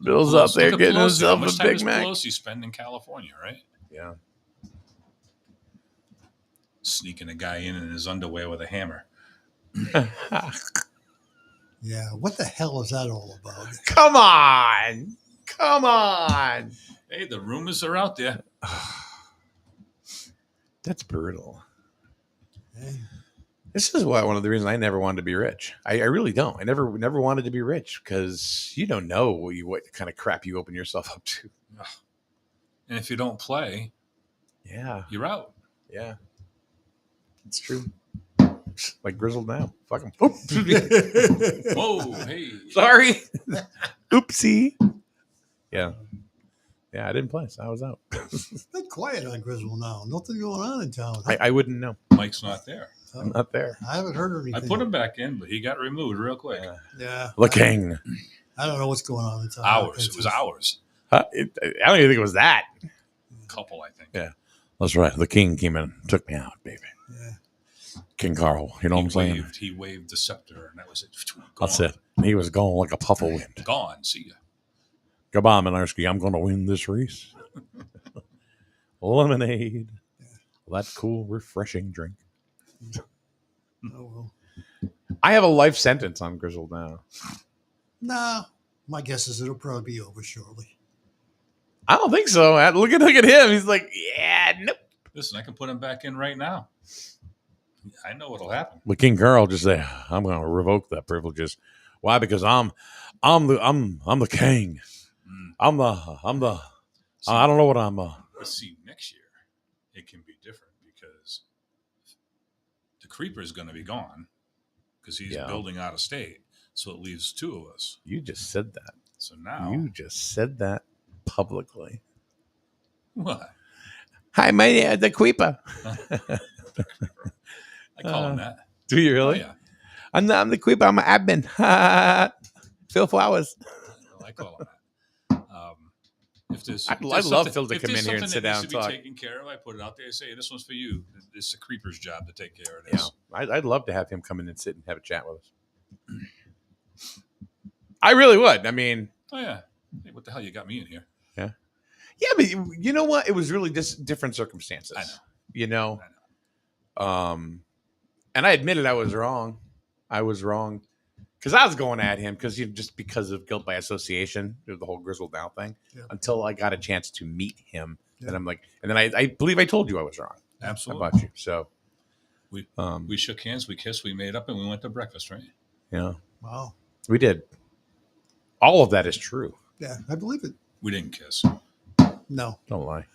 S2: Bill's
S1: up there getting himself
S2: a
S1: Big Mac.
S2: Pelosi spend in California, right?
S1: Yeah.
S2: Sneaking a guy in his underwear with a hammer.
S3: Yeah, what the hell is that all about?
S1: Come on.
S2: Hey, the rumors are out there.
S1: That's brutal.
S3: Hey,
S1: This is why one of the reasons I never wanted to be rich. I really don't. I never wanted to be rich because you don't know what kind of crap you open yourself up to.
S2: And if you don't play,
S1: Yeah,
S2: you're out.
S1: yeah, it's true. Like Grizzled now. Fuck him. Oh,
S2: Whoa, hey.
S1: sorry. Oopsie. Yeah, yeah. I didn't play, so I was out.
S3: been quiet on Griswold now. Nothing going on in town.
S1: I wouldn't know.
S2: Mike's not there.
S1: I'm not there.
S3: I haven't heard anything.
S2: I put him back in, but he got removed real quick.
S3: Yeah.
S1: The king.
S3: I don't know what's going on in town.
S2: Hours. It was hours.
S1: I don't even think it was that.
S2: Couple, I think.
S1: Yeah. That's right. The king came in, and took me out, baby.
S3: Yeah.
S1: King Carl. You know what I'm saying?
S2: He waved the scepter, and that was it.
S1: That's
S2: Gone.
S1: it. He was going like a puff of wind.
S2: Gone. See ya.
S1: Goodbye, Minarski. I'm going to win this race. Lemonade. That cool, refreshing drink.
S3: Oh, well.
S1: I have a life sentence on Grizzled now.
S3: Nah. My guess is it'll probably be over shortly.
S1: I don't think so. Look at him. He's like, yeah, nope.
S2: Listen, I can put him back in right now. I know what'll happen.
S1: The King Carl just say, I'm going to revoke that privileges. Why? Because I'm the king.
S2: Mm.
S1: I'm the.
S2: See,
S1: I don't know what I'm.
S2: But see, next year it can be different because the creeper is going to be gone because he's
S1: Yeah.
S2: building out of state. So it leaves two of us.
S1: You just said that.
S2: So now,
S1: You just said that publicly.
S2: what?
S1: Hi, my the Creeper.
S2: I call him that.
S1: Do you
S2: Oh,
S1: really?
S2: yeah.
S1: I'm the Creeper. I'm an admin. Phil Flowers.
S2: I call him that. If there's,
S1: I'd love
S2: something-
S1: Phil to
S2: if
S1: come
S2: there's
S1: in here and
S2: something
S1: sit
S2: that
S1: down
S2: needs
S1: and
S2: to
S1: talk.
S2: be taken care of, I put it out there and say, this one's for you. It's the creeper's job to take care of
S1: Yeah,
S2: this.
S1: I'd love to have him come in and sit and have a chat with us. I really would. I mean,
S2: Oh, yeah. Hey, what the hell? You got me in here.
S1: yeah, but you know what? It was really just different circumstances.
S2: I know.
S1: You know,
S2: I
S1: and I admitted I was wrong. I was wrong because I was going at him just because of guilt by association, the whole Grizzled Now thing.
S3: Yeah.
S1: Until I got a chance to meet him,
S3: Yeah.
S1: and I'm like, and then I believe I told you I was wrong
S2: Absolutely.
S1: about you. So
S2: We-
S1: um,
S2: We shook hands, we kissed, we made up, and we went to breakfast, right?
S1: yeah,
S3: Wow.
S1: we did. All of that is true.
S3: Yeah, I believe it.
S2: We didn't kiss.
S3: No,
S1: Don't lie.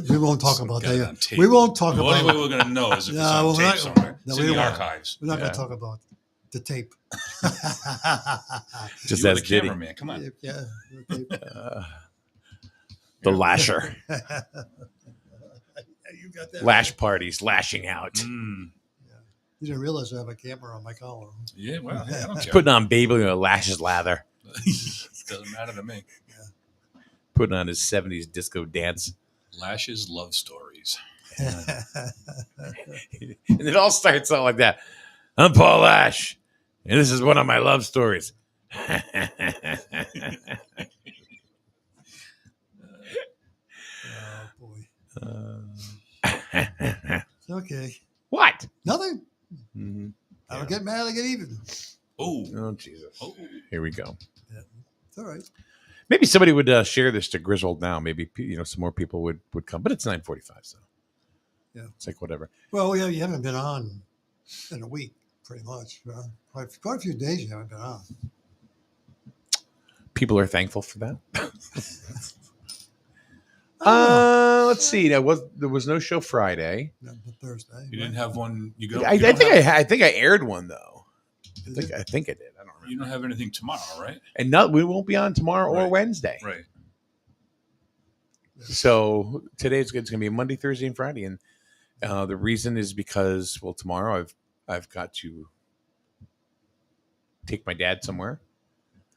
S3: we won't talk about
S2: Got it on
S3: that.
S2: tape.
S3: We won't talk
S2: The only way
S3: about.
S2: we're going to know is if it's
S3: No,
S2: on
S3: we're
S2: tape
S3: not-
S2: somewhere.
S3: no,
S2: It's
S3: we
S2: in the
S3: won't.
S2: archives.
S3: We're not going
S1: Yeah.
S3: to talk about the tape.
S1: Just
S2: You were
S1: as
S2: the
S1: Diddy.
S2: cameraman. Come on.
S3: Yeah, the tape.
S1: The lasher,
S3: You got that.
S1: lash parties, lashing out,
S2: Mm.
S3: You didn't realize I have a camera on my collar.
S2: Yeah, well, hey, I don't care.
S1: putting on baby lashes lather,
S2: Doesn't matter to me.
S1: putting on his '70s disco dance.
S2: Lashes, love stories.
S1: And it all starts out like that. I'm Paul Lash, and this is one of my love stories.
S3: Oh boy.
S1: Uh,
S3: Okay.
S1: what?
S3: Nothing.
S1: Mhm.
S3: I don't get mad. I get even.
S2: Oh,
S1: Oh, Jesus.
S2: oh,
S1: Here we go.
S3: It's all right.
S1: Maybe somebody would share this to Grizzled Now. Maybe some more people would come. But it's 9:45, so
S3: Yeah.
S1: it's like whatever.
S3: Well, yeah, you haven't been on in a week, pretty much. Quite a few days you haven't been on.
S1: People are thankful for that.
S3: Oh,
S1: Let's see. There was no show Friday.
S3: no, but Thursday.
S2: you didn't have one. You don't.
S1: I
S2: you don't
S1: think
S2: have,
S1: I think I aired one though.
S3: Is it?
S1: I think I did. I don't remember.
S2: You don't have anything tomorrow, right?
S1: And we won't be on tomorrow or
S2: Right.
S1: Wednesday.
S2: Right.
S1: So it's going to be Monday, Thursday, and Friday, and the reason is because tomorrow I've got to take my dad somewhere,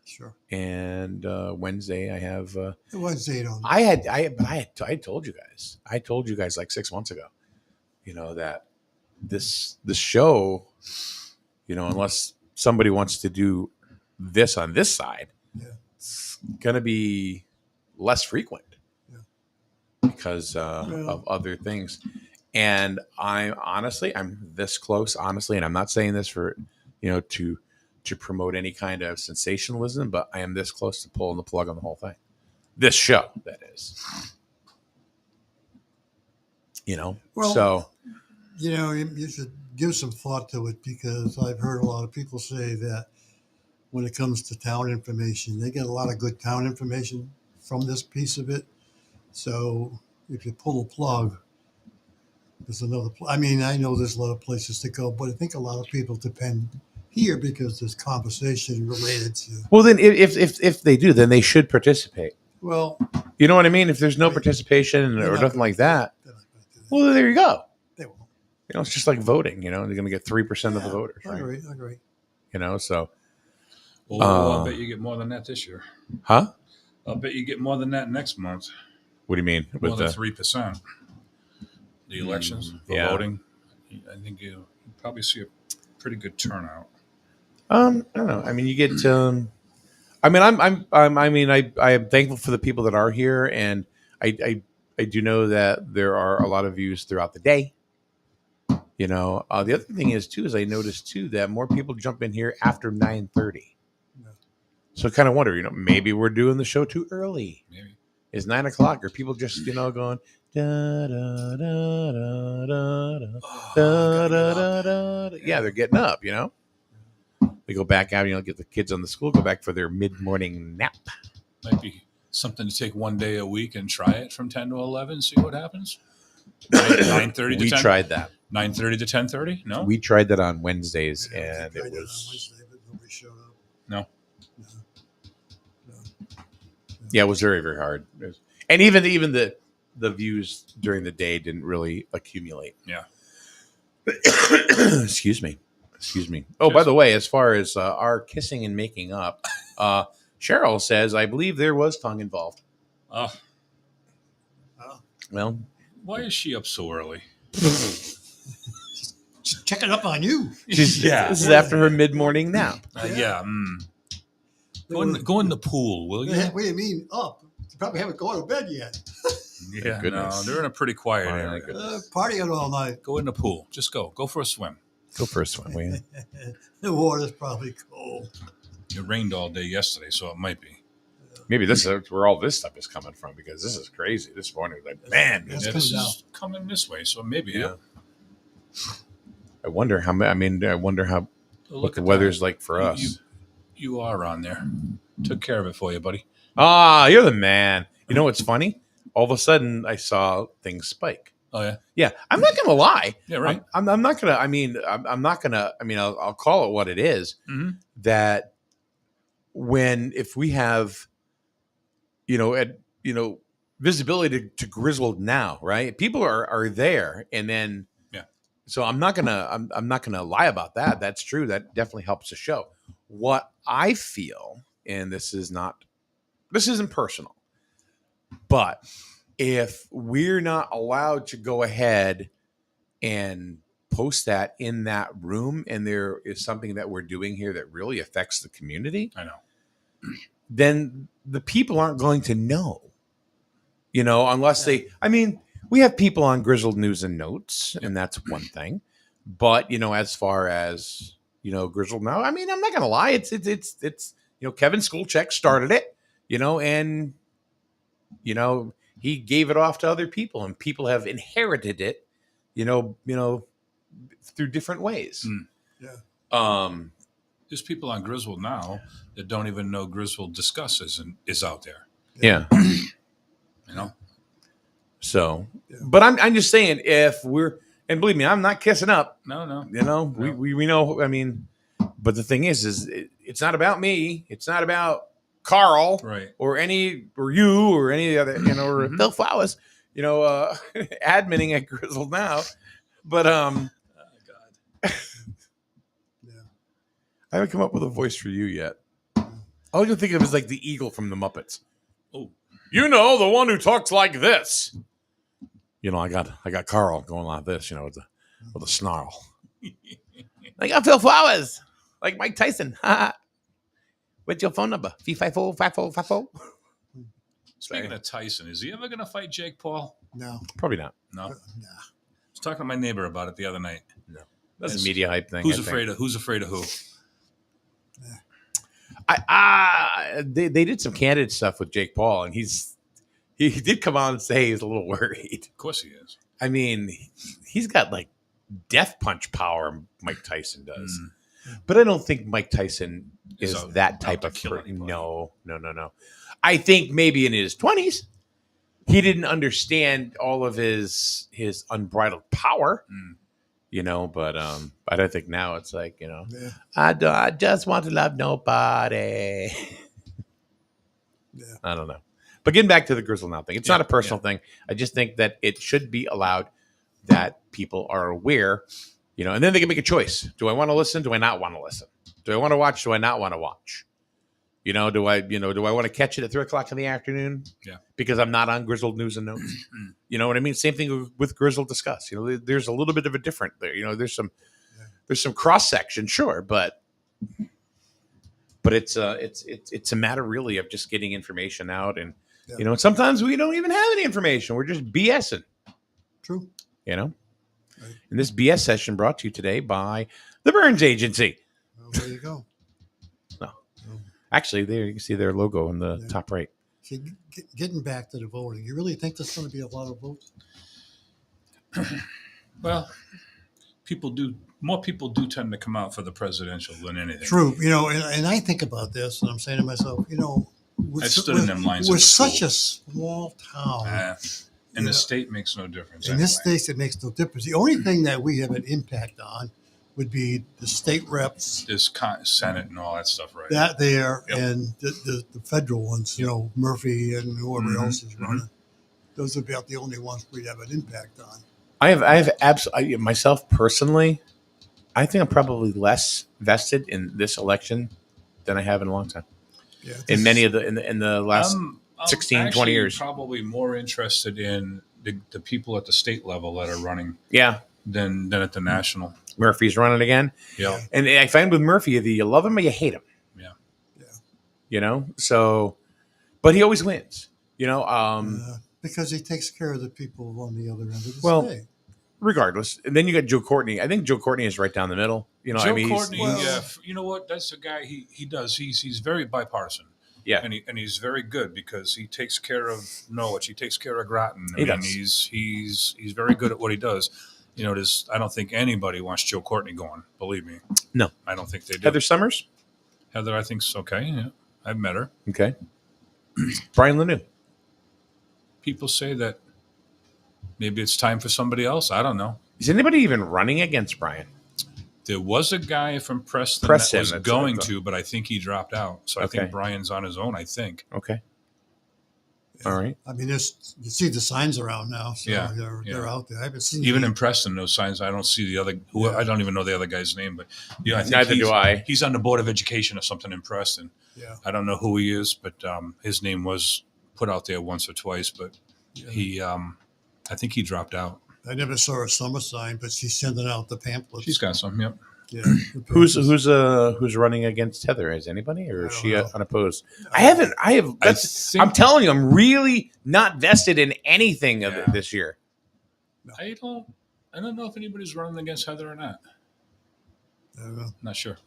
S3: Sure.
S1: and Wednesday I have.
S3: Wednesday, on.
S1: I told you guys. I told you guys like 6 months ago. That this show, unless somebody wants to do this on this side,
S3: Yeah.
S1: it's gonna be less frequent
S3: Yeah.
S1: because of other things. And I'm this close, honestly, and I'm not saying this for to promote any kind of sensationalism, but I am this close to pulling the plug on the whole thing. This show, that is.
S3: Well,
S1: So
S3: you should give some thought to it because I've heard a lot of people say that when it comes to town information, they get a lot of good town information from this piece of it. So if you pull the plug, there's another. I mean, I know there's a lot of places to go, but I think a lot of people depend here because there's conversation related to.
S1: well, then if they do, then they should participate.
S3: Well,
S1: You know what I mean? If there's no
S3: Right.
S1: participation
S3: they're
S1: or
S3: not
S1: nothing
S3: gonna
S1: like
S3: do it.
S1: that,
S3: They're not going to do that.
S1: well, there you go.
S3: They won't.
S1: It's just like voting. They're going to get 3% of the
S3: Yeah,
S1: voters,
S3: I
S1: right?
S3: agree. I agree.
S1: So,
S2: Well, I'll bet you get more than that this year.
S1: huh?
S2: I'll bet you get more than that next month.
S1: What do you mean
S2: More
S1: with
S2: than
S1: the?
S2: 3%. The elections, the
S1: yeah.
S2: voting. I think you probably see a pretty good turnout.
S1: I don't know. I mean, you get. I mean, I am thankful for the people that are here, and I do know that there are a lot of views throughout the day. The other thing is too is I noticed too that more people jump in here after 9:30.
S3: Yeah.
S1: So I kind of wonder, maybe we're doing the show too early.
S2: Maybe.
S1: It's 9 o'clock, or people just going da da da da da da.
S3: Oh,
S1: Da,
S3: I gotta
S1: da,
S3: get up.
S1: da, da. Yeah, they're getting up, They go back out, get the kids on the school, go back for their mid-morning nap.
S2: Might be something to take one day a week and try it from 10 to 11, see what happens. 9:30 to
S1: We
S2: 10.
S1: tried that.
S2: 9:30 to 10:30? No?
S1: We tried that on Wednesdays,
S3: Yeah,
S1: and
S3: we tried
S1: it
S3: that on
S1: was
S3: Wednesday, but nobody showed up.
S2: No.
S1: yeah, it was very, very hard. And even the views during the day didn't really accumulate.
S2: Yeah.
S1: Excuse me. Oh, by the way, as far as our kissing and making up, Cheryl says, I believe there was tongue involved.
S2: Oh,
S1: Well,
S2: why is she up so early?
S3: Just checking up on you.
S1: this is after her mid-morning nap.
S2: Yeah. Go in the pool, will you?
S3: What do you mean up? You probably haven't gone to bed yet.
S2: Yeah,
S1: goodness.
S2: no, they're in a pretty quiet
S1: My
S2: area.
S1: goodness.
S3: Partying all night.
S2: Go in the pool. Just go. Go for a swim.
S1: Go for a swim, will you?
S3: The water's probably cold.
S2: It rained all day yesterday, so it might be.
S1: Maybe this is where all this stuff is coming from, because this is crazy. This morning, man,
S3: That's
S2: Yeah,
S3: coming
S2: this
S3: down.
S2: is coming this way, so maybe.
S1: Yeah. I wonder how.
S2: Look
S1: What the
S2: at
S1: weather's
S2: that.
S1: like for us.
S2: You are on there. Took care of it for you, buddy.
S1: Ah, you're the man. You know what's funny? All of a sudden, I saw things spike.
S2: Oh yeah.
S1: Yeah, I'm not gonna lie.
S2: Yeah. Right.
S1: I'm not gonna. I'm not gonna. I'll call it what it is.
S2: Mm-hmm.
S1: That if we have, visibility to Griswold now, right? People are there, and then
S2: Yeah.
S1: So I'm not gonna lie about that. That's true. That definitely helps the show. What I feel, and this isn't personal, but if we're not allowed to go ahead and post that in that room, and there is something that we're doing here that really affects the community,
S2: I know.
S1: then the people aren't going to know, unless we have people on Grizzled News and Notes, and that's one thing. But, as far as, Grizzled now, I'm not going to lie. It's Kevin Skulchek started it, and, he gave it off to other people, and people have inherited it, through different ways.
S3: Yeah.
S2: There's people on Griswold now that don't even know Griswold Discusses and is out there.
S1: Yeah.
S2: You know.
S1: So,
S3: Yeah.
S1: but I'm just saying, if we're, and believe me, I'm not kissing up.
S2: No.
S1: We know. But the thing is it's not about me. It's not about Carl,
S2: Right.
S1: or you or any other, or
S2: Mhm.
S1: Bill Flowers, adminning at Grizzled now. But
S2: Oh, God.
S3: Yeah.
S1: I haven't come up with a voice for you yet. All I can think of is like the eagle from the Muppets.
S2: Oh.
S1: The one who talks like this. I got Carl going like this, with a snarl. I got Phil Flowers, like Mike Tyson. What's your phone number? 354-5454.
S2: Speaking of Tyson, is he ever going to fight Jake Paul?
S3: No.
S1: Probably not.
S2: No.
S3: Nah.
S2: I was talking to my neighbor about it the other night.
S1: That's
S2: Yes.
S1: a media hype thing.
S2: Who's
S1: I think.
S2: afraid of who?
S1: They did some candid stuff with Jake Paul, and he did come on and say he's a little worried.
S2: Of course he is.
S1: I mean, he's got like death punch power. Mike Tyson does, but I don't think Mike Tyson is
S2: out-
S1: that type
S2: out
S1: of
S2: to kill anybody.
S1: No. I think maybe in his 20s he didn't understand all of his unbridled power. But I don't think now it's like,
S3: Yeah.
S1: I just want to love nobody.
S3: Yeah.
S1: I don't know. But getting back to the Grizzle Now thing, it's
S2: Yeah,
S1: not a personal thing. I just think that it should be allowed that people are aware, and then they can make a choice. Do I want to listen? Do I not want to listen? Do I want to watch? Do I not want to watch? Do I want to catch it at 3:00 in the afternoon?
S2: Yeah.
S1: Because I'm not on Grizzled News and Notes. You know what I mean? Same thing with Grizzled Discuss. There's a little bit of a different there. There's some cross section, sure, but it's a matter really of just getting information out, and
S3: Yeah.
S1: and sometimes we don't even have any information. We're just BSing.
S3: True.
S1: And
S3: Right.
S1: this BS session brought to you today by the Burns Agency.
S3: Well, there you go.
S1: Actually, there you can see their logo in the
S3: Yeah.
S1: top right.
S3: See, getting back to the voting, you really think there's going to be a lot of votes?
S2: Well, more people do tend to come out for the presidential than anything.
S3: True. And I think about this, and I'm saying to myself,
S2: I stood in them lines
S3: We're
S2: at the
S3: such
S2: school.
S3: a small town.
S2: And
S3: Yeah.
S2: the state makes no difference.
S3: In this
S2: anyway.
S3: state, it makes no difference. The only thing that we have an impact on would be the state reps,
S2: There's Senate and all that stuff, right?
S3: that there,
S2: Yep.
S3: and the federal ones, Murphy and whoever
S2: Mhm,
S3: else is running. Those would be about the only ones we'd have an impact on.
S1: I have absolutely myself personally. I think I'm probably less vested in this election than I have in a long time.
S3: Yeah,
S1: In many of the last
S2: I'm
S1: 16, 20
S2: actually
S1: years.
S2: Probably more interested in the people at the state level that are running
S1: Yeah,
S2: than at the national.
S1: Murphy's running again,
S2: Yeah.
S1: and I find with Murphy, either you love him or you hate him.
S2: Yeah.
S1: So, but he always wins.
S3: because he takes care of the people on the other end of the
S1: Well,
S3: state.
S1: Regardless, and then you got Joe Courtney. I think Joe Courtney is right down the middle.
S2: Joe
S1: he's-
S2: Courtney,
S3: well-
S2: yeah, you know what? That's a guy. He does. He's very bipartisan.
S1: Yeah.
S2: and he's very good because he takes care of Norwich. He takes care of Groton.
S1: He does.
S2: He's very good at what he does. I don't think anybody wants Joe Courtney going. Believe me.
S1: No.
S2: I don't think they do.
S1: Heather Summers.
S2: Heather, I think's okay. Yeah, I've met her.
S1: Okay. Brian Lanou.
S2: People say that maybe it's time for somebody else. I don't know.
S1: Is anybody even running against Brian?
S2: There was a guy from Preston,
S1: Preston,
S2: that was
S1: that's
S2: going
S1: what I thought.
S2: to, but I think he dropped out. So I
S1: Okay.
S2: think Brian's on his own. I think.
S1: Okay. All right.
S3: I mean, you see the signs around now, so
S2: Yeah,
S3: they're
S2: yeah.
S3: out there. I haven't seen
S2: Even
S3: any-
S2: in Preston, those signs. I don't see the other. I don't even know the other guy's name, but I think
S1: Neither do I.
S2: He's on the board of education or something in Preston.
S3: Yeah,
S2: I don't know who he is, but his name was put out there once or twice. But
S3: yeah.
S2: he, I think he dropped out.
S3: I never saw a summer sign, but she's sending out the pamphlets.
S2: She's got some. Yep.
S3: Yeah, the
S1: Who's
S3: pamphlets.
S1: who's running against Heather? Is anybody, or
S3: I
S1: is
S3: don't
S1: she
S3: know.
S1: unopposed? I haven't. I have.
S2: I
S1: That's,
S2: think-
S1: I'm telling you, I'm really not vested in anything of it
S2: Yeah.
S1: this year.
S2: I don't know if anybody's running against Heather or not.
S3: I don't know.
S2: Not sure.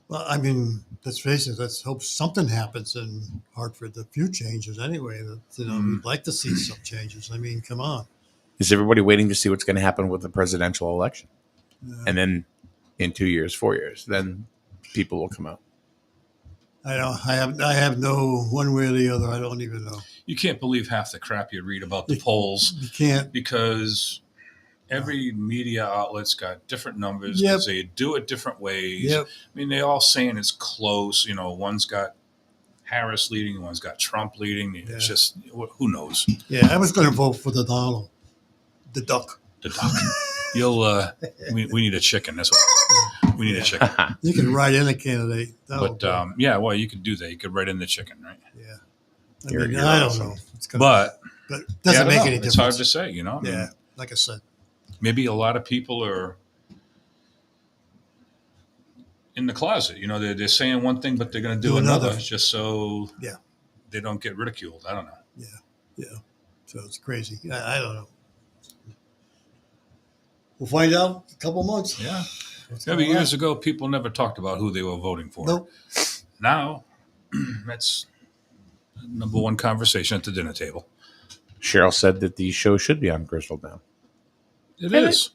S3: Well, I mean, let's face it. Let's hope something happens in Hartford. A few changes, anyway. We'd like to see some changes. I mean, come on.
S1: Is everybody waiting to see what's going to happen with the presidential election? And then in 2 years, 4 years, then people will come out.
S3: I don't. I have no one way or the other. I don't even know.
S2: You can't believe half the crap you read about the polls
S3: You can't.
S2: because every media outlet's got different numbers
S3: Yep.
S2: because they do it different ways.
S3: Yep.
S2: I mean, they all saying it's close. One's got Harris leading, one's got Trump leading. It's
S3: Yeah.
S2: just who knows?
S3: Yeah, I was going to vote for the Donald, the duck.
S2: The duck. We need a chicken. That's what we need. A chicken.
S3: You can write in a candidate.
S2: But well, you could do that. You could write in the chicken, right?
S3: yeah.
S1: You're
S3: I don't
S1: awesome.
S3: know. It's gonna,
S2: But
S3: but it
S2: yeah, I
S3: doesn't
S2: don't
S3: make
S2: know.
S3: any
S2: It's hard
S3: difference.
S2: to say. I mean,
S3: Yeah, like I said.
S2: maybe a lot of people are in the closet. They're saying one thing, but they're going to do
S3: Do
S2: another,
S3: another.
S2: just so
S3: Yeah.
S2: they don't get ridiculed. I don't know.
S3: Yeah. So it's crazy. I don't know. We'll find out in a couple months.
S2: Yeah.
S3: What's
S2: Maybe
S3: going
S2: years
S3: on.
S2: ago, people never talked about who they were voting for.
S3: Nope.
S2: Now, that's number one conversation at the dinner table.
S1: Cheryl said that the show should be on Grizzled now.
S2: It
S1: And
S2: is.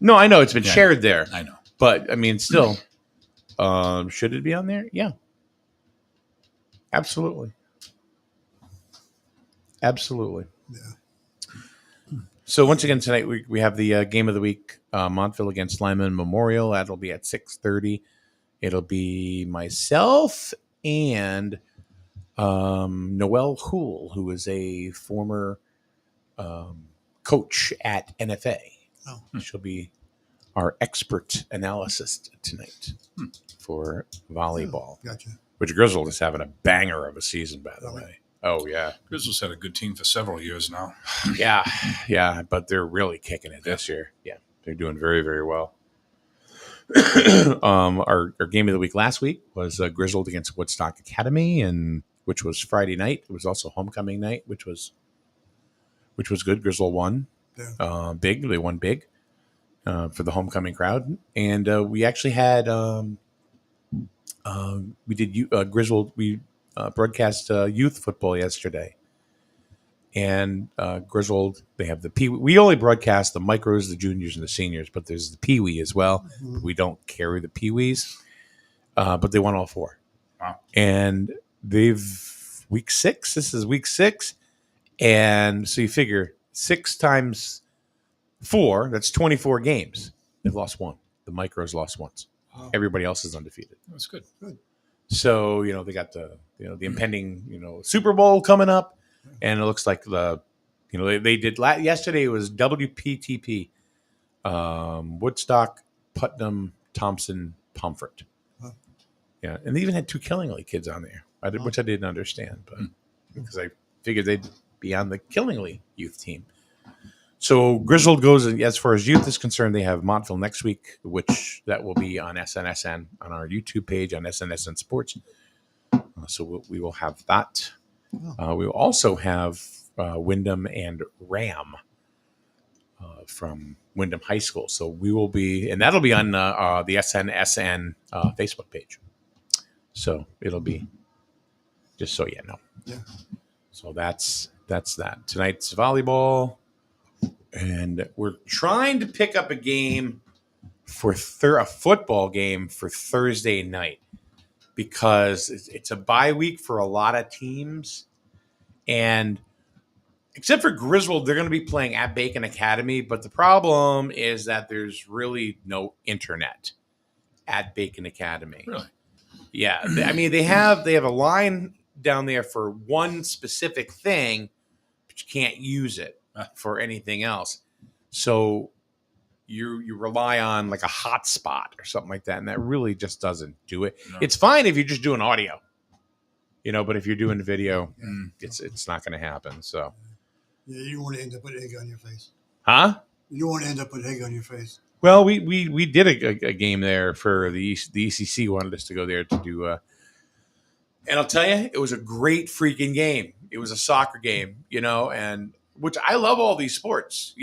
S1: No, I know it's been
S2: Yeah,
S1: shared there,
S2: I know.
S1: but I mean, still, should it be on there? Yeah, absolutely, absolutely.
S3: Yeah.
S1: So once again tonight we have the game of the week, Montville against Lyman Memorial. That'll be at 6:30. It'll be myself and Noelle Hool, who is a former coach at NFA.
S3: Oh.
S1: She'll be our expert analyst tonight for volleyball,
S3: Gotcha.
S1: which Grizzled is having a banger of a season, by the
S3: Oh,
S1: way. Oh, yeah.
S2: Grizzlies had a good team for several years now.
S1: Yeah, but they're really kicking it this year. Yeah, they're doing very, very well. Our game of the week last week was Grizzled against Woodstock Academy, and which was Friday night. It was also homecoming night, which was good. Grizzled won big. They won big for the homecoming crowd, and we actually had we did Grizzled. We broadcast youth football yesterday. And Grizzled, they have the Pee Wee. We only broadcast the micros, the juniors, and the seniors, but there's the Pee Wee as well.
S3: Mhm.
S1: We don't carry the Pee Wees, but they won all four.
S2: Wow.
S1: And week 6. This is week 6. And so you figure 6 times 4, that's 24 games. They've lost one. The micros lost once.
S3: Wow.
S1: Everybody else is undefeated.
S2: That's good.
S1: So, they got the impending, Super Bowl coming up. And it looks like they did yesterday. It was WPTP, Woodstock, Putnam, Thompson, Pomfret.
S3: Huh.
S1: Yeah, and they even had 2 Killingly kids on there, which I didn't understand, but because I figured they'd be on the Killingly youth team. So Grizzled goes, as far as youth is concerned, they have Montville next week, which that will be on SNSN on our YouTube page on SNSN Sports. So we will have that. We will also have Wyndham and Ram from Wyndham High School. So we will be, and that'll be on the SNSN Facebook page. So it'll be, just so you know.
S3: Yeah.
S1: So that's that. Tonight's volleyball, and we're trying to pick up a game for a football game for Thursday night. Because it's a bye week for a lot of teams. And except for Grizzled, they're going to be playing at Bacon Academy. But the problem is that there's really no internet at Bacon Academy.
S2: Really?
S1: Yeah. I mean, they have a line down there for one specific thing, but you can't use it for anything else. So you rely on like a hotspot or something like that, and that really just doesn't do it.
S2: No.
S1: It's fine if you're just doing audio, but if you're doing video, it's not going to happen. So,
S3: Yeah, you don't want to end up with egg on your face.
S1: huh?
S3: You don't want to end up with egg on your face.
S1: Well, we did a game there for the ECC wanted us to go there to do, and I'll tell you, it was a great freaking game. It was a soccer game, and which I love all these sports,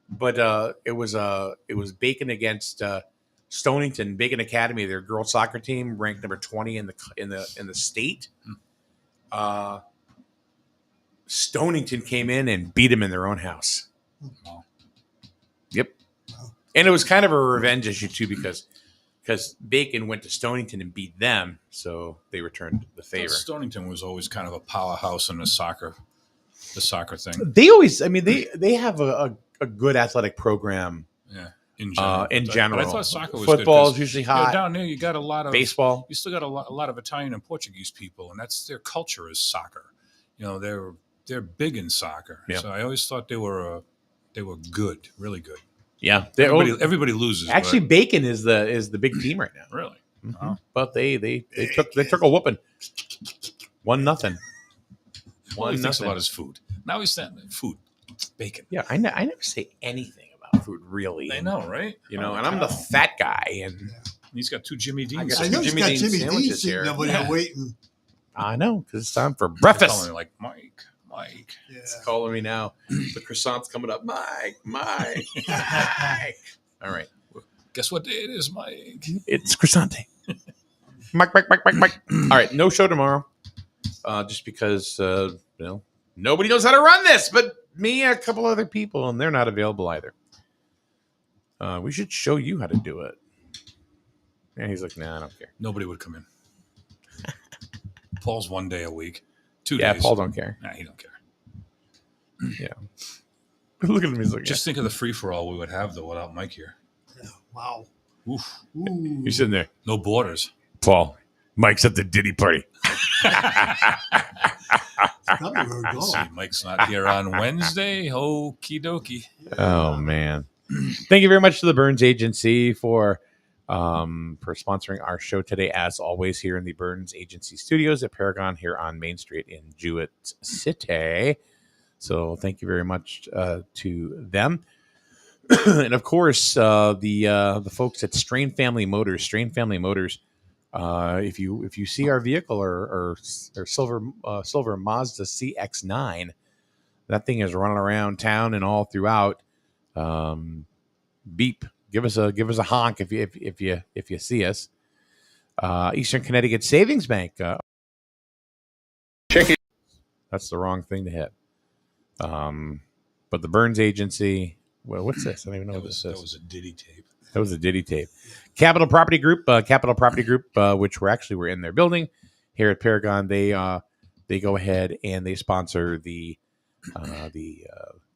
S1: but it was Bacon against Stonington. Bacon Academy, their girls soccer team, ranked number 20 in the state. Stonington came in and beat them in their own house.
S2: Wow.
S1: Yep.
S3: Wow.
S1: And it was kind of a revenge issue too, because Bacon went to Stonington and beat them, so they returned the favor.
S2: Stonington was always kind of a powerhouse in the soccer thing.
S1: They always, they have a good athletic program.
S2: Yeah, in general.
S1: In general,
S2: But I thought soccer was
S1: football
S2: good
S1: is usually
S2: 'cause,
S1: hot.
S2: down there, you got a lot of
S1: Baseball.
S2: You still got a lot of Italian and Portuguese people, and that's their culture is soccer. They're big in soccer.
S1: Yeah.
S2: So I always thought they were good, really good.
S1: Yeah,
S2: Everybody loses.
S1: actually, Bacon is the big team right now.
S2: but really,
S1: Mhm. But they took a whooping. 1-0.
S2: all he thinks
S1: 1-0.
S2: about is food. Now he's saying food, bacon.
S1: Yeah, I never say anything about food really.
S2: I know, right?
S1: And I'm the fat guy, and
S2: He's got 2 Jimmy
S1: I
S2: Deans.
S1: got
S3: I know he's
S1: Jimmy
S3: got
S1: Dean
S3: Jimmy Dean
S1: sandwiches
S3: sitting
S1: here.
S3: over
S2: Yeah.
S3: there waiting.
S1: I know because it's time for
S2: They're
S1: breakfast.
S2: calling me like Mike.
S3: Yeah.
S1: It's calling me now. The croissant's coming up. Mike. All right.
S2: Guess what day it is, Mike?
S1: It's croissant day. Mike. All right. No show tomorrow. Just because, Nobody knows how to run this, but me and a couple other people, and they're not available either. We should show you how to do it. And he's like, nah, I don't care.
S2: Nobody would come in. Paul's 1 day a week, 2
S1: Yeah,
S2: days.
S1: Paul don't care.
S2: Nah, he don't care.
S1: Yeah. Look at him. He's like,
S2: Just think of the free for all we would have though without Mike here.
S3: Yeah. Wow.
S2: Oof.
S3: Ooh.
S1: You're sitting there.
S2: No borders.
S1: Paul, Mike's at the Diddy party.
S3: Probably where we're
S2: See,
S3: going.
S2: Mike's not here on Wednesday. Okie dokie.
S1: Oh man! Thank you very much to the Burns Agency for sponsoring our show today, as always, here in the Burns Agency Studios at Paragon here on Main Street in Jewett City. So thank you very much to them, and of course the folks at Strain Family Motors. Strain Family Motors. If you see our vehicle or silver Mazda CX-9, that thing is running around town and all throughout. Beep. Give us a honk if you see us. Eastern Connecticut Savings Bank. Check it. That's the wrong thing to hit. But the Burns Agency. Well, what's this? I don't even know what this
S2: That
S1: is.
S2: was a Diddy tape.
S1: That was a Diddy tape. Capital Property Group, which we're in their building here at Paragon. They go ahead and they sponsor the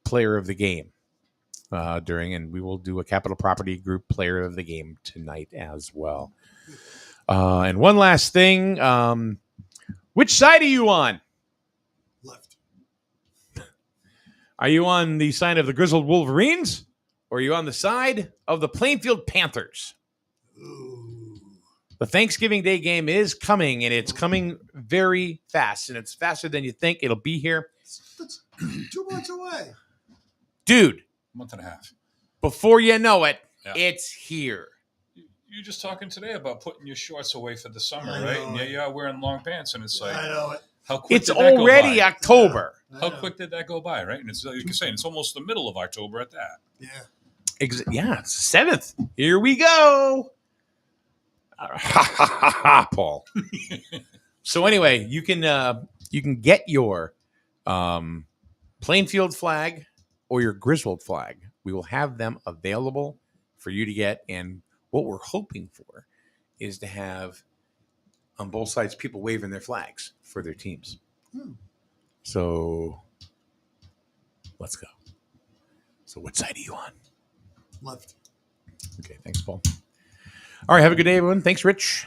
S1: player of the game and we will do a Capital Property Group player of the game tonight as well. And one last thing, which side are you on?
S3: Left.
S1: Are you on the side of the Grizzled Wolverines, or are you on the side of the Plainfield Panthers?
S3: Ooh.
S1: The Thanksgiving Day game is coming, and it's coming very fast, and it's faster than you think. It'll be here.
S3: That's 2 months away.
S1: Dude,
S2: Month and a half.
S1: before you know it,
S2: Yeah.
S1: it's here.
S2: You're just talking today about putting your shorts away for the summer,
S3: I
S2: right?
S3: know
S2: And
S3: it.
S2: you are wearing long pants, and it's like,
S3: I know it.
S2: how quick
S1: It's
S2: did that go
S1: already
S2: by?
S1: October.
S3: I
S2: How
S3: know.
S2: quick did that go by, right? And it's like you're saying, it's almost the middle of October at that.
S3: Yeah.
S1: Yeah, it's 7th. Here we go. Paul. So anyway, you can get your Plainfield flag or your Griswold flag. We will have them available for you to get. And what we're hoping for is to have on both sides people waving their flags for their teams. So let's go. So what side are you on?
S3: Left.
S1: Okay, thanks, Paul. All right, have a good day, everyone. Thanks, Rich.